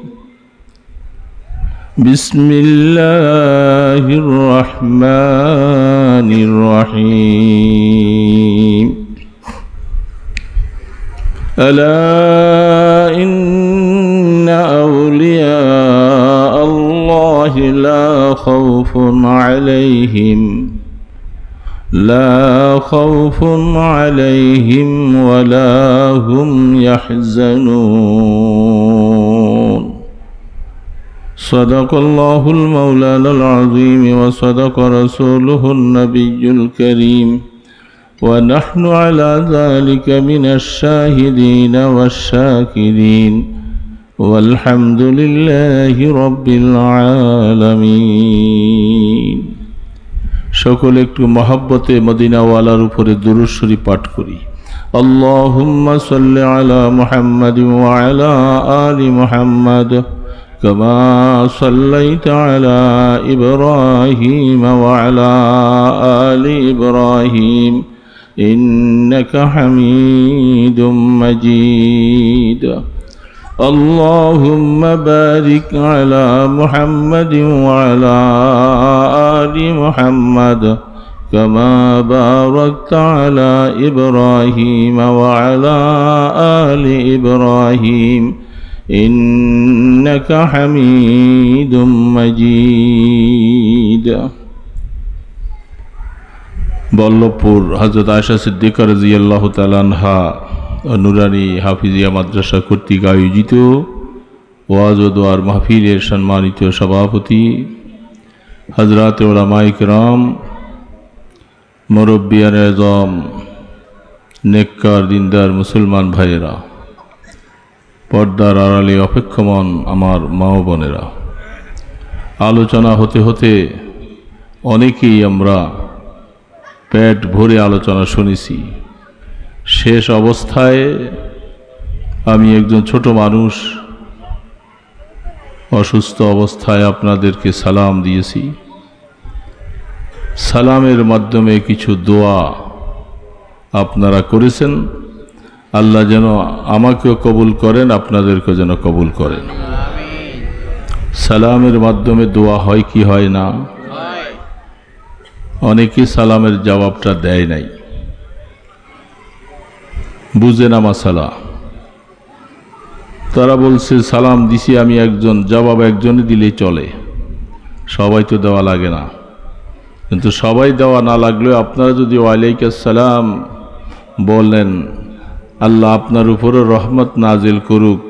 بسم الله الرحمن الرحيم ألا إن أولياء الله لا خوف عليهم ولا هم يحزنون صدق الله المولانا العظيم وصدق رسوله النبي الكريم ونحن على ذلك من الشاهدين والشاكرين والحمد لله رب العالمين। সকলে একটু মহব্বতে মদিনাওয়ালার উপরে দুরূদ শরীফ পাঠ করি। আল্লাহুম্মা সাল্লি আলা মুহাম্মাদিন ওয়া আলা আলি মুহাম্মাদ কামা সাল্লাইতা আলা ইব্রাহিম ওয়া আলা আলি ইব্রাহিম ইন্নাকা হামিদুম মাজিদ। اللهم بارك على محمد وعلى آل محمد كما باركت على إبراهيم وعلى آل إبراهيم إنك حميد مجيد। বল্লভপুর হযরত আয়েশা সিদ্দিকা রাদিয়াল্লাহু তাআলা আনহা নুরানি হাফিজিয়া মাদ্রাসা কর্তৃক আয়োজিত ওয়াজ ও দোয়ার মাহফিলের সম্মানিত সভাপতি হযরত উলামায়ে কিরাম, মুরব্বিয়ান আযম, নেককার দিনদার মুসলমান ভাইয়েরা, পর্দার আড়ালে অপেক্ষমান আমার মা ও বোনেরা, আলোচনা হতে হতে অনেকেই আমরা পেট ভরে আলোচনা শুনেছি। শেষ অবস্থায় আমি একজন ছোট মানুষ অসুস্থ অবস্থায় আপনাদেরকে সালাম দিয়েছি। সালামের মাধ্যমে কিছু দোয়া আপনারা করেছেন। আল্লাহ যেন আমাকেও কবুল করেন, আপনাদেরকেও যেন কবুল করেন। সালামের মাধ্যমে দোয়া হয় কি হয় না? অনেকেই সালামের জবাবটা দেয় নাই, বুঝে না মাসালা। তারা বলছে সালাম দিছি আমি একজন, জবাব একজনই দিলেই চলে, সবাই তো দেওয়া লাগে না। কিন্তু সবাই দেওয়া না লাগলেও আপনারা যদি ওয়ালাইকুম আসসালাম বলেন, আল্লাহ আপনার উপরও রহমত নাজিল করুক,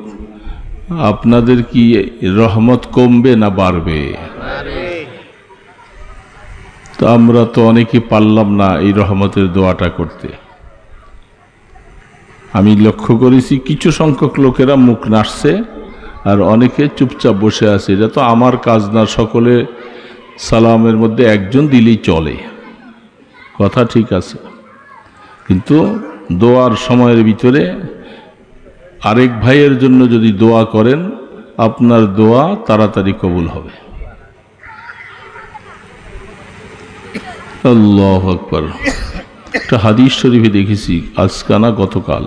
আপনাদের কি রহমত কমবে না বাড়বে? তো আমরা তো অনেকে পারলাম না এই রহমতের দোয়াটা করতে। আমি লক্ষ্য করেছি কিছু সংখ্যক লোকেরা মুখ নাড়ছে আর অনেকে চুপচাপ বসে আছে। এটা তো আমার কাজ না, সকলে সালামের মধ্যে একজন দিলেই চলে, কথা ঠিক আছে। কিন্তু দোয়ার সময়ের ভিতরে আরেক ভাইয়ের জন্য যদি দোয়া করেন, আপনার দোয়া তাড়াতাড়ি কবুল হবে। আল্লাহু আকবার। একটা হাদিস শরীফে দেখেছি আজকে না গতকাল,